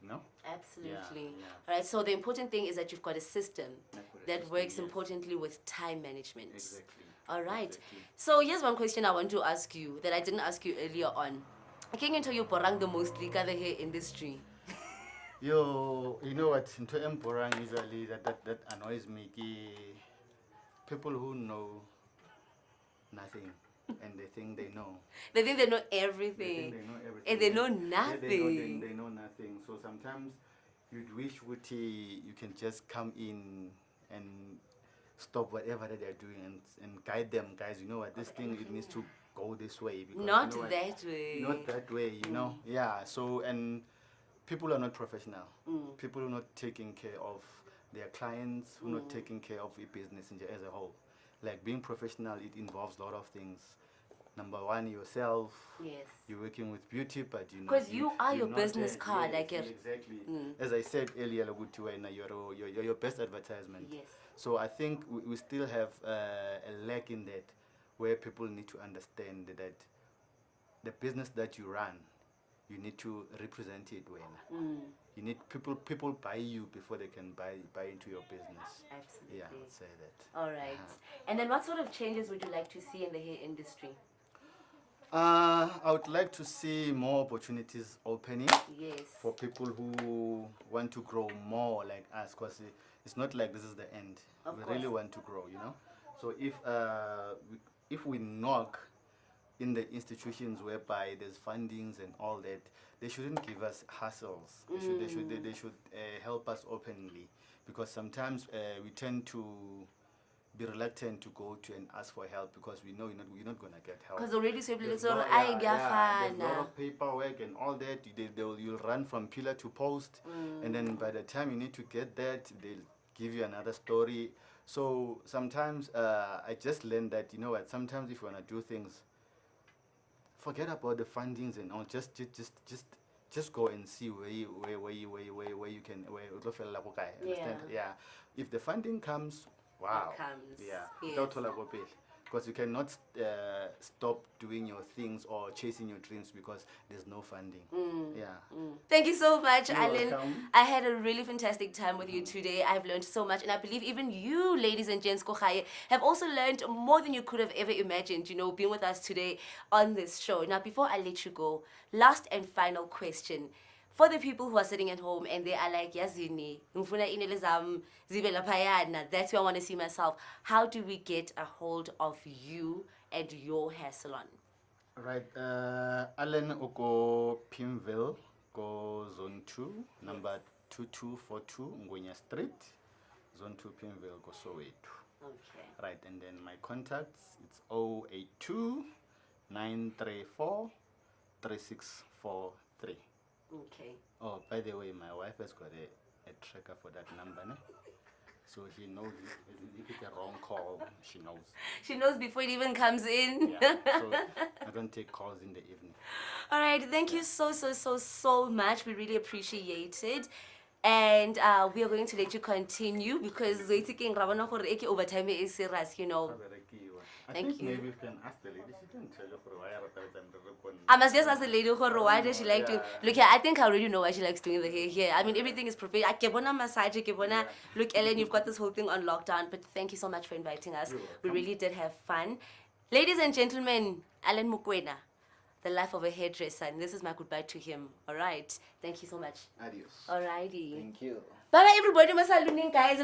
you know. Absolutely. Yeah. All right, so the important thing is that you've got a system I've got a that system, works yes. importantly with time management. Exactly. All right. Exactly. So here's one question I want to ask you that I didn't ask you earlier on. I can't into you porang the mostly the hair industry. You know what? Into Emporang usually that annoys me. People who know nothing and they think they know. They think they know They everything. think they know everything. And they know Yeah, nothing. they know nothing. So sometimes you'd wish you can just come in and stop whatever that they're doing and guide them, guys. You know what? This thing it needs to go this way. Because Not you know what? that way. Not that way, you know. Yeah. So and people are not professional. People are not taking care of their clients, who are not taking care of the business as a whole. Like being professional, it involves a lot of things. Number one, yourself. Yes. You're working with beauty, but you know. 'Cause you are you're your not business there. card, Yes, I get. Exactly. As I said earlier, you're your best advertisement. Yes. So I think we still have a lack in that, where people need to understand that the business that you run, you need to represent it well. You need people buy you before they can buy into your business. Absolutely. Yeah, I'd say that. All right. And then what sort of changes would you like to see in the hair industry? I would like to see more opportunities opening Yes. for people who want to grow more like us, because it's not like this is the end. Of We course. really want to grow, you know. So if we knock, in the institutions whereby there's fundings and all that, they shouldn't give us hassles. They should help us openly, because sometimes we tend to be reluctant to go to and ask for help because we know we're not gonna get help. Because already so There's little, no- I there's a lot of paperwork and all that. You'll run from pillar to post, and then by the time you need to get that, they'll give you another story. So sometimes I just learned that, you know what, sometimes if you wanna do things, forget about the fundings and all. Just go and see where you can understand? Yeah. If the funding comes, wow. comes, Yeah. yes. Because you cannot stop doing your things or chasing your dreams because there's no funding. Yeah. Thank you so much, You're Alan. welcome. I had a really fantastic time with you today. I've learned so much, and I believe even you, ladies and gents, Kochaye, have also learned more than you could have ever imagined, you know, being with us today on this show. Now, before I let you go, last and final question. For the people who are sitting at home and they are like, Yazini, ngifuna inele zami zibe laphayana, that's where I want to see myself. How do we get a hold of you and your hair salon? Right. Alan Oko Pimville, go Zone 2, number 2242 Ngwenya Street, Zone 2 Pimville, go Soweto. Okay. Right, and then my contacts, it's 082 934 3643. Okay. Oh, by the way, my wife has got a tracker for that number, ne? So he knows if it's a wrong call, she knows. She knows before it even comes in. Yeah, so I don't take calls in the evening. All right, thank you so much. We really appreciate it. And we are going to let you continue because overtime is serious, you know. I Thank think you. maybe we can ask the lady. She can tell you for why I must just ask the lady why does she like doing. Look here, I think I already know why she likes doing the hair here. I mean, everything is professional. I keep on massage, Look, Ellen, you've got this whole thing on lockdown. But thank you so much for inviting us. We really did have fun. Ladies and gentlemen, Alan Mokoena, the life of a hairdresser, and this is my goodbye to him. All right, thank you so much. Adios. Alrighty. Thank you. Bye everybody, masaluning guys.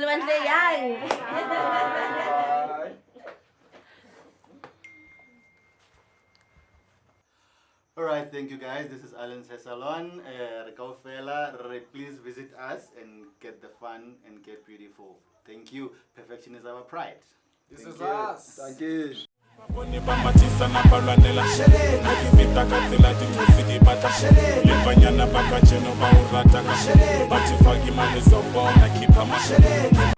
All right, thank you guys. This is Alan's Hair Salon. Please visit us and get the fun and get beautiful. Thank you. Perfection is our pride. This is us. Thank you. Boni bamatisa na balwanela akivita katsila tingusi ibata limbanyana bakacheno baurataka batifaki mali zobona khipha masheleni.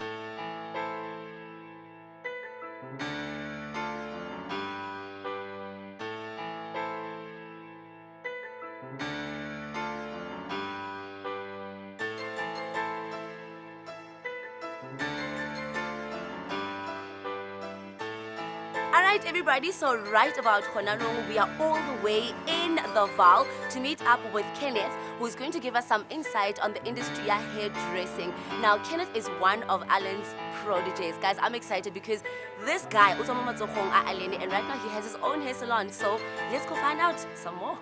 Alright everybody, so right about Honalong, we are all the way in the Val to meet up with Kenneth, who's going to give us some insight on the industry of hairdressing. Now, Kenneth is one of Alan's prodigies. Guys, I'm excited because this guy, and right now he has his own hair salon. So let's go find out some more.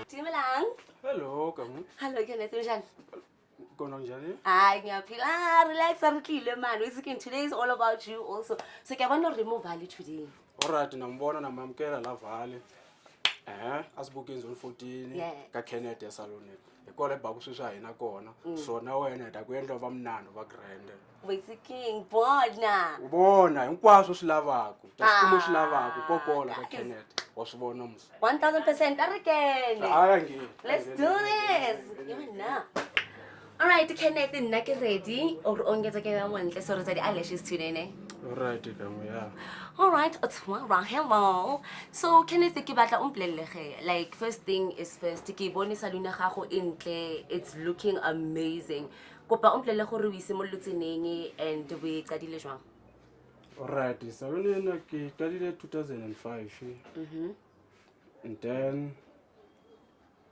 Timelang. Hello, kamu. Hello, Kenneth. Unjani? Kona njani? Ay, ngiyaphila. Relax, arikhile man. We're speaking today is all about you also. So ke bona remove value today. Alright, nambona namamkela la vale. Asibuke in zone 14 Yeah. ka Kenneth esalon. Ikole ba kushusha hina kona. So na wena ta kwendla bamnando ba grand. We're speaking bona. Ubona hinkwaswo swilavako. Tasikumo swilavako kokola ka Kenneth. Wa swivona musi. 1000% arikene. Hayi. Let's do this. Yona. All right, Kenneth, nna ke ready. Or ongetsa ke ba montle so re tsa di eyelashes today ne. Alright, kamu ya. All right, hello. So, Kenneth, ke batla umpolelege. Like, first thing is first, ke bone salon ya gago entle. It's looking amazing. Kopa umpolelege gore o isimolotse neng and we qadile jwang. Alright, salon ena ke qadile 2005. And then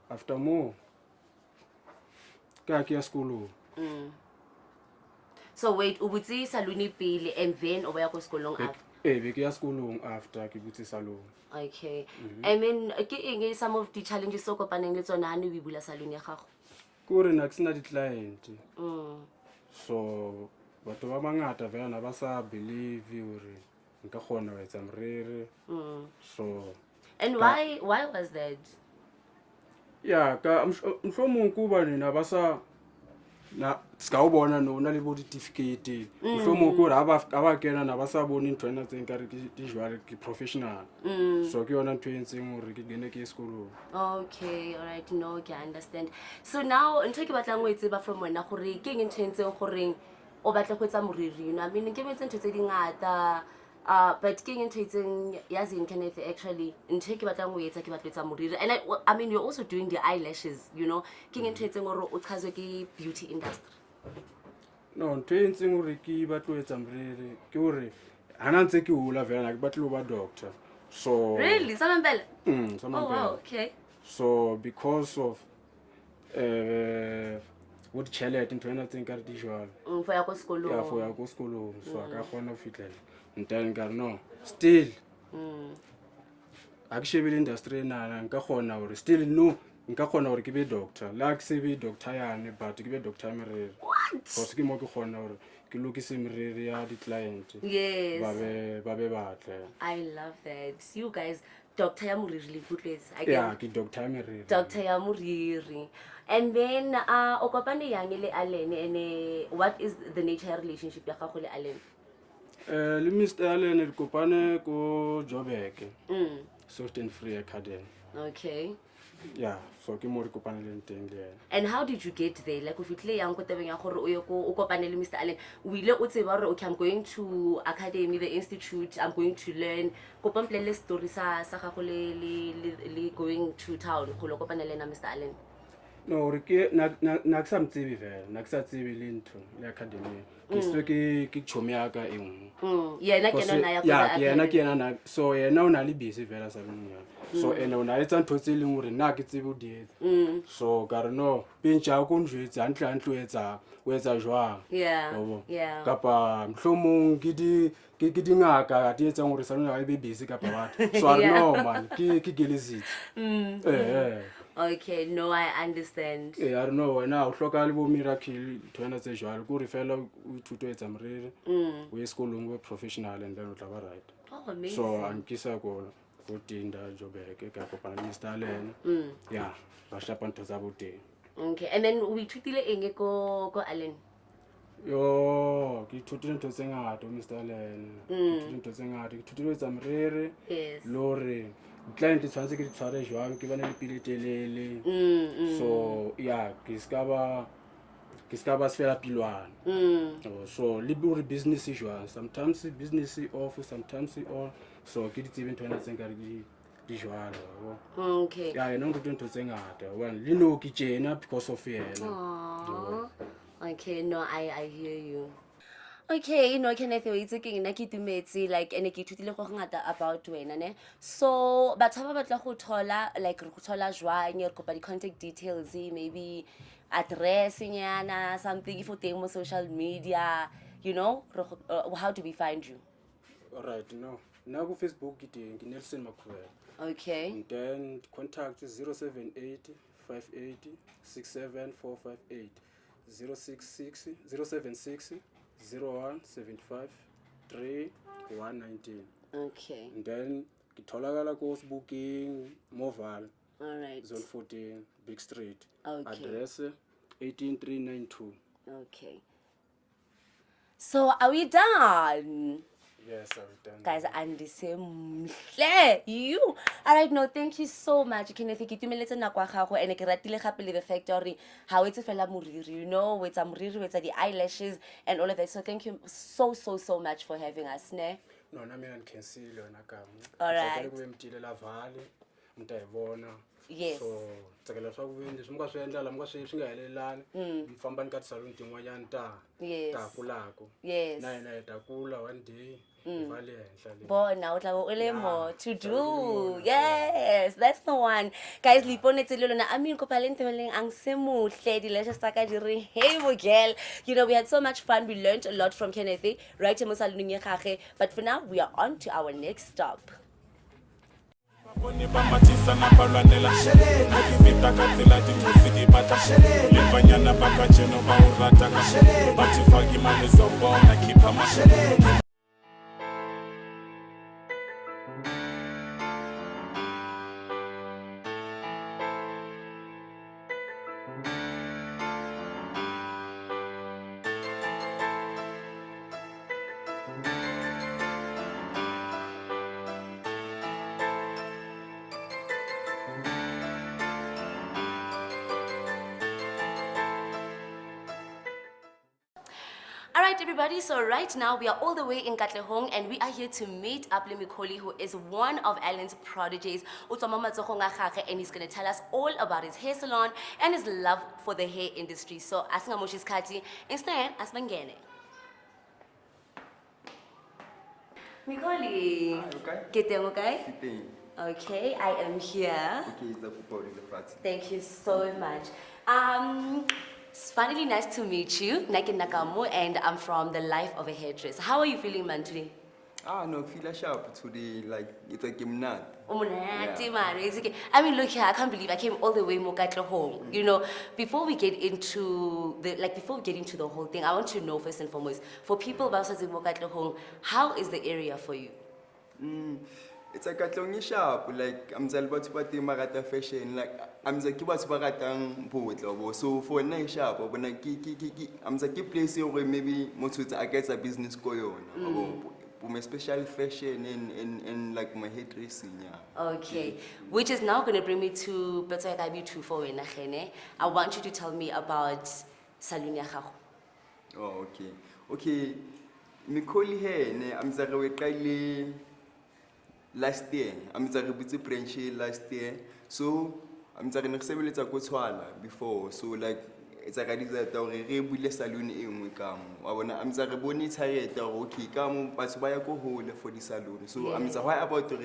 after more Kaki school. So wait, ubutsi saluni pele and then oya go sekolong after. Beke ya school after ke butse salon. Okay. I mean, ke eng some of the challenges so kopaneng le tsona ha ne o bula salon ya gago? Kore na tsena di client. So batho ba bangata vela ba sa believe uri nka kgona ho etsa moriri so And why was that? ya ka mhlomong kuba nina ba sa na ska o bona no na le bo certificate mhlomong ko ra ba kena na ba sa bone ntho ena tseng ka re ke jwale ke professional so ke yona ntho e ntseng hore ke gene ke sekolong. Okay, all right, no, I understand. So now ntho ke batlang go tseba from wena gore ke eng ntho e ntseng gore o batla go etsa moriri, you know? I mean ke metse ntho tse di ngata. But ke eng ntho e ntseng yazing Kenneth actually ntho ke batlang go etsa ke batla etsa moriri. And I mean you're also doing the eyelashes, you know? Ke eng ntho e ntseng gore o tshazwe ke beauty industry? No, ntho e ntseng hore ke batla ho etsa moriri ke hore hana ntse ke hola vela ke batla ho ba doctor. So Really? Samampela? Samampela. Oh wow, okay. So because of what chelete ntho ena tseng ka re di jwalo. For ya ko sekolong. Yeah, for ya ko sekolong. So ka kgona ho fitlela. Nteng ka no. Still. A ke shebile industry ena nka kgona hore still no nka kgona hore ke be doctor. Like se be doctor yane but ke be doctor meriri. What? Because ke mo ke kgona hore ke lokise meriri ya di client. Yes. Ba be batle. I love that. You guys, Dr. ya moriri le kutlwetse. Yeah, ke doctor ya meriri. Dr. ya moriri. And then o kopane yang le Allen and what is the nature of relationship ya gago le Allen? Le Mr. Allen re kopane ko Joburg. Soft Free Academy. Okay. Yeah, so ke mo re kopane le teng le. And how did you get there? Like o fitlile yang ko tabeng ya gore o ye ko o kopane le Mr. Allen. O ile o tseba gore okay, I'm going to academy, the institute, I'm going to learn. Ko pamplele story sa gago le going to town go lo kopane le na Mr. Allen. No, re ke na ke sa mtsebi vela, na ke sa tsebe le ntho le academy. Ke se ke chomi ya ka eng. Yena ke nona ya ko academy. Yeah, yena ke na so yena o na le busy vela sa bonna. So ene o na etsa ntho tse leng hore na ke tsebe o di etsa. So ka re no, pentja go njwetsa hantle o etsa jwang. Yeah. Yeah. Kapa mhlomong ke di ngaka di etsa hore sa nna e be busy kapa batho. So no man, ke gelezitse. Okay, no, I understand. Yeah, I don't know. Now, hloka le bo miracle to ena tse jwalo go re fela o thuto etsa moriri. O ye sekolong go professional and then o tla ba right. Oh, amazing. So ankisa go tinda Joburg ka kopana le Mr. Allen. Yeah, ba shapa ntho tsa boteng. Okay, and then we ithutile eng ko Allen? Yo, ke ithutile ntho tse ngata Mr. Allen. Ke ithutile ntho tse ngata, ke ithutile etsa moriri. Yes. Lore client tshwanetse ke di tshware jwang ke bana le pile telele. So yeah, ke ska ba sfera pilwana. So le bo business jwang, sometimes business off, sometimes on. So ke di tsebe ntho ena tseng ka re di jwalo. Okay. Yeah, ena ntho tse ngata. When le no ke tjena because of yena. Okay, no, I hear you. Okay, you know, Kenneth, o itse ke nna ke tumetse like ene ke ithutile go ngata about wena ne. So batho ba batla go thola like re go thola jwang re kopa di contact details, maybe address nyana something if o teng mo social media, you know, how do we find you? All right, no. Now go Facebook ke teng ke Nelson Makhwela. Okay. And then contact 078 58 67458 066 076 0175 3119. Okay. And then kitholakala ko booking Moval. All right. Zone 14 Big Street. Okay. Address 18392. Okay. So are we done? Yes, I've done. Guys, and the same you. All right, no, thank you so much. Kenneth, ke tumeletse nako ya gago and ke ratile gape le the fact hore ha o etse fela moriri, you know, with moriri with the eyelashes and all of that. So thank you so much for having us, ne? No, na mina can see lona kamu. All right. Ke mtile la vale, mtayibona. Yes. So, tsakela swa kuwini simka swi endla lamka swi nga helelani. Mfamba ni ka salon tin'wanyana ta. Yes. Ta kulako. Yes. Na ta kula one day. Vale henhla le. Bona o tla bo le more to do. Yes, that's the one. Guys, liponetse le lona. I mean ko paleng temeleng ang se mohle di lashes tsa ka di re hey mo girl. You know, we had so much fun. We learned a lot from Kenneth right mo saloneng ya gagwe. But for now, we are on to our next stop. Boni ba matisa na balwanela akivita katsela dingosi di bata le banyana ba ka jeno ba o rata ka bathi faki mane zobona khipha masheleni right, everybody, so right now we are all the way in Katlehong and we are here to meet Aple Mikoli, who is one of Alan's prodigies, and he's going to tell us all about his hair salon and his love for the hair industry. So, asingamoshis kati, instead, asbangene. Mikoli. Okay. Keteng, okay? Sitting. Okay, I am here. Okay, it's a football in the front. Thank you so much. It's finally nice to meet you, Nike Nakamo, and I'm from The Life of a Hairdresser. How are you feeling, man, today? No, feel sharp today, like it's a gymnast. Umunati, man, it's okay. I mean, look here, I can't believe I came all the way Mokatlo home. You know, before we get into the whole thing, I want to know first and foremost, for people about Mokatlo home, how is the area for you? It's a Katlongi sharp, like I'm about to marata fashion, like I'm the kibas baratang boat, so for a nice sharp, or when I'm the key place where maybe most of I get a business going on. My special fashion and like my hairdressing, yeah. Okay, which is now going to bring me to Petsoy Gabi 24. I want you to tell me about Salon Yahahu. Oh, okay. Okay, Mikoli here, I'm the last year. I'm the rebuti branch last year. So I'm the next level it's a good before. So like it's a radisa to rebuild salon in Wicam. I'm the reboni tired okay, come but why I go hold for the salon. So I'm the why about to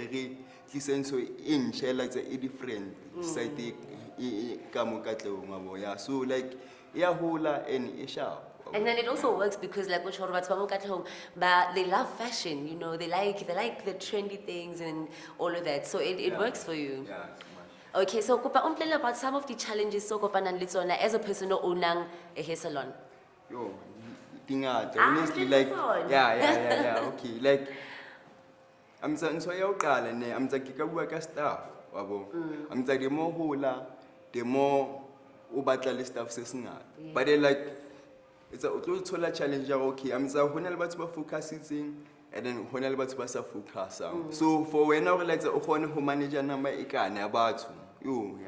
listen so in share like a different side yeah. So like yeah hola and sharp. And then it also works because like what but they love fashion, you know, they like the trendy things and all of that. So it works for you. Yeah. Okay, so Kopa tell about some of the challenges so as a person who owns a hair salon. Yo, honestly, like yeah. Okay, like I'm so and I'm the kikabuaka staff. I'm the more hula, the more ubatla staff says not. But they like it's a total challenge. Okay, I'm the honel about focusing and then honel about focus. So for when I like the who manager number ikane about you,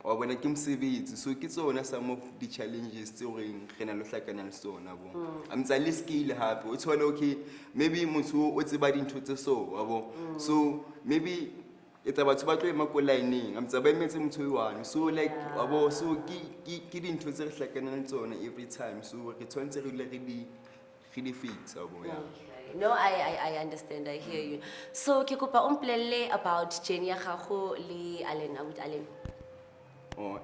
or when I came CV, so it's on some of the challenges during Renalo so I'm the least skill happy. It's all okay. Maybe Musu, what's about into the so maybe it's about to lining. I'm the best to one. So like so getting to the like an every time. So return to really fit. Yeah. No, I understand. I hear you. So, Kikupa umplele about Jenia Khaho li Allen Abut Allen. Oh,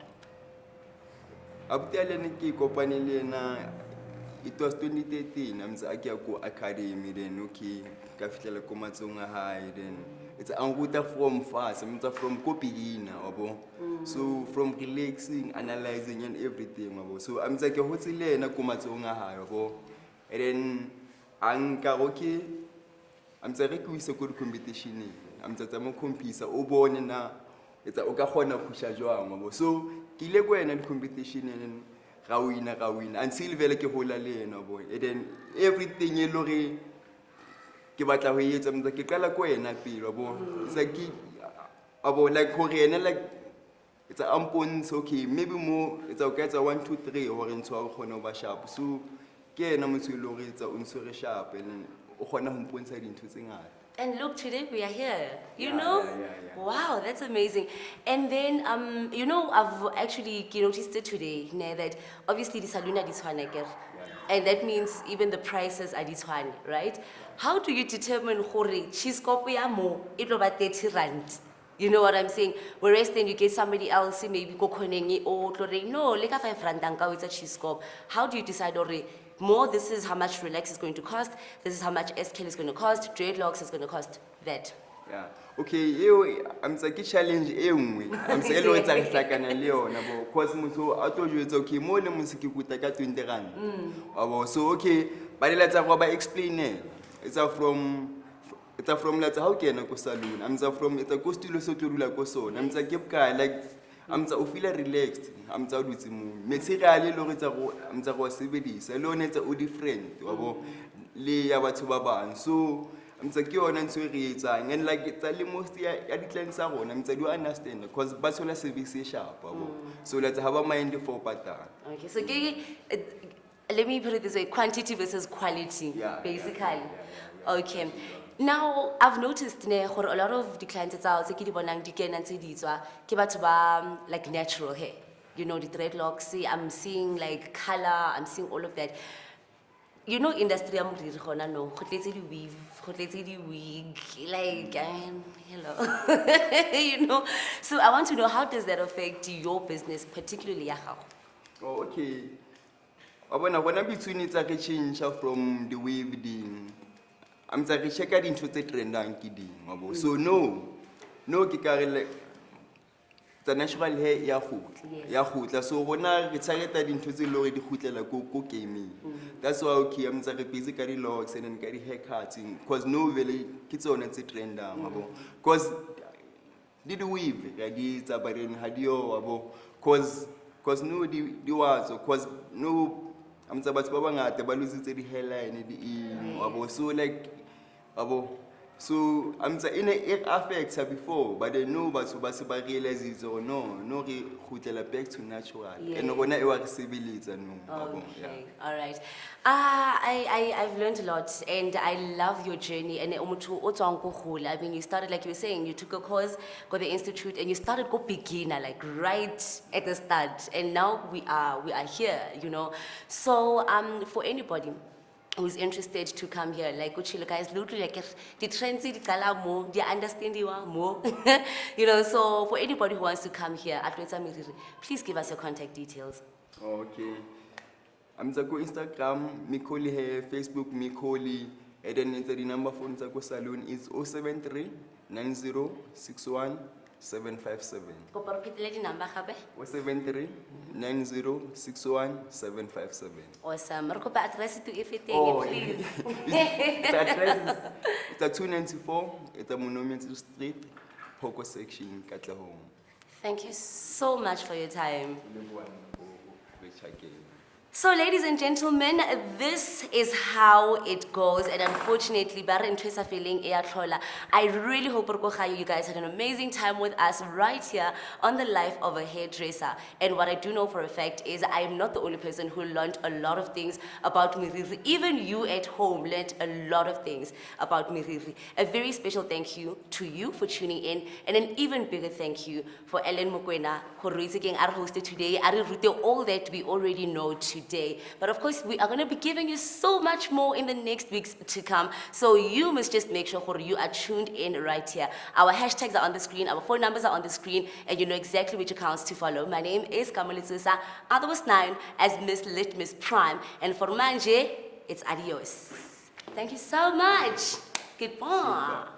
Abut Allen ki company na. It was 2013. I'm the Akiako Academy. Then okay, Kafitala Komatunga High. Then it's Anguta from fast. I'm from Kopigina. So from relaxing, analyzing, and everything. So I'm the Hotile na Komatunga High. And then I'm the request a good competition. I'm the competition. Obon na it's a okahona pusha joa. So kilego and competition and Rawina until veleke hola le boy. And then everything you lori kibata we I'm the kikala kwena pilo. It's like about like Korean like it's a ampons okay maybe more it's okay it's a 1 2 3 or into our corner over sharp. So and look, today we are here, you know? Yeah. Wow, that's amazing. And then, you know, I've actually noticed it today, that obviously the salon is one, and that means even the prices are this one, right? How do you determine she's copy more, it about 30 rand? You know what I'm saying? Whereas then you get somebody else, maybe go or no, like a 5 rand, it's a cheese scope. How do you decide more, this is how much relax is going to cost, this is how much SK is going to cost, dreadlocks is going to cost that? Yeah. Okay, I'm the challenge I'm saying it's like an Leon because I told you it's okay, more than Musiki could take 20 rand. So okay, but let's explain it. It's from let's how can I go saloon? I'm from it's a costume so to like so. I'm the keep guy like I'm the feel relaxed. I'm the with him. Material I'm the was CBD. Alone it's a different. Lay about to Baba. So I'm the cure and so and like it's a most I decline Saron. I'm the do understand because Basola service sharp. So let's have a mind for pattern. Okay, so let me put it this way, quantity versus quality, Yeah, basically. Okay. Now, I've noticed ne, gore a lot of the clients tsa tse ke di bonang di kena tse di tswa ke batho ba like natural hair. You know, the dreadlocks, I'm seeing like color, I'm seeing all of that. You know, industry I'm really gonna know. Go tletse di weave, go tletse di wig, like hello. You know. So I want to know, how does that affect your business, particularly ya gago? Oh, okay. When between it's like a change from the wave ding. I'm like check out into the trend and kidding. So no kikare the natural hair ya khutla. Ya khutla. So when I target into the low di khutla go gaming. That's why okay, I'm like busy carry locks and carry hair cutting. Cause no really kids on the trend cause did weave it's about in hadio cause no di was cause no I'm about baba ngata ba lose the hairline so like so I'm saying it affects her before, but they know but ba realize it or no re khutela back to natural and when I work civility no. Okay, all right. I've learned a lot and I love your journey. And I mean, you started, like you were saying, you took a course, got the institute, and you started go beginner, like right at the start. And now we are here, you know. So for anybody who's interested to come here, like Uchilo guys, literally like the trends, the understanding more, you know. So for anybody who wants to come here at Wetsa Miriri, please give us your contact details. Okay. I'm go Instagram, Mikoli here, Facebook, Mikoli, and then the number phone go salon is 073 9061 757. Go repeat the number, 073 9061 757. Awesome. Marco, address it to everything, please. The address is it's 294 at the Monumental Street, Poco section, Katlehong. Thank you so much for your time. So, ladies and gentlemen, this is how it goes, and unfortunately, I really hope you guys had an amazing time with us right here on the life of a hairdresser. And what I do know for a fact is I am not the only person who learned a lot of things about Miriri. Even you at home learned a lot of things about Miriri. A very special thank you to you for tuning in, and an even bigger thank you for Ellen Mokwena, who hosted today. All that we already know today. But of course, we are going to be giving you so much more in the next weeks to come. So you must just make sure you are tuned in right here. Our hashtags are on the screen, our phone numbers are on the screen, and you know exactly which accounts to follow. My name is Kamali Susa, otherwise known as Miss Litmus Prime. And for Manje, it's adios. Thank you so much. Goodbye.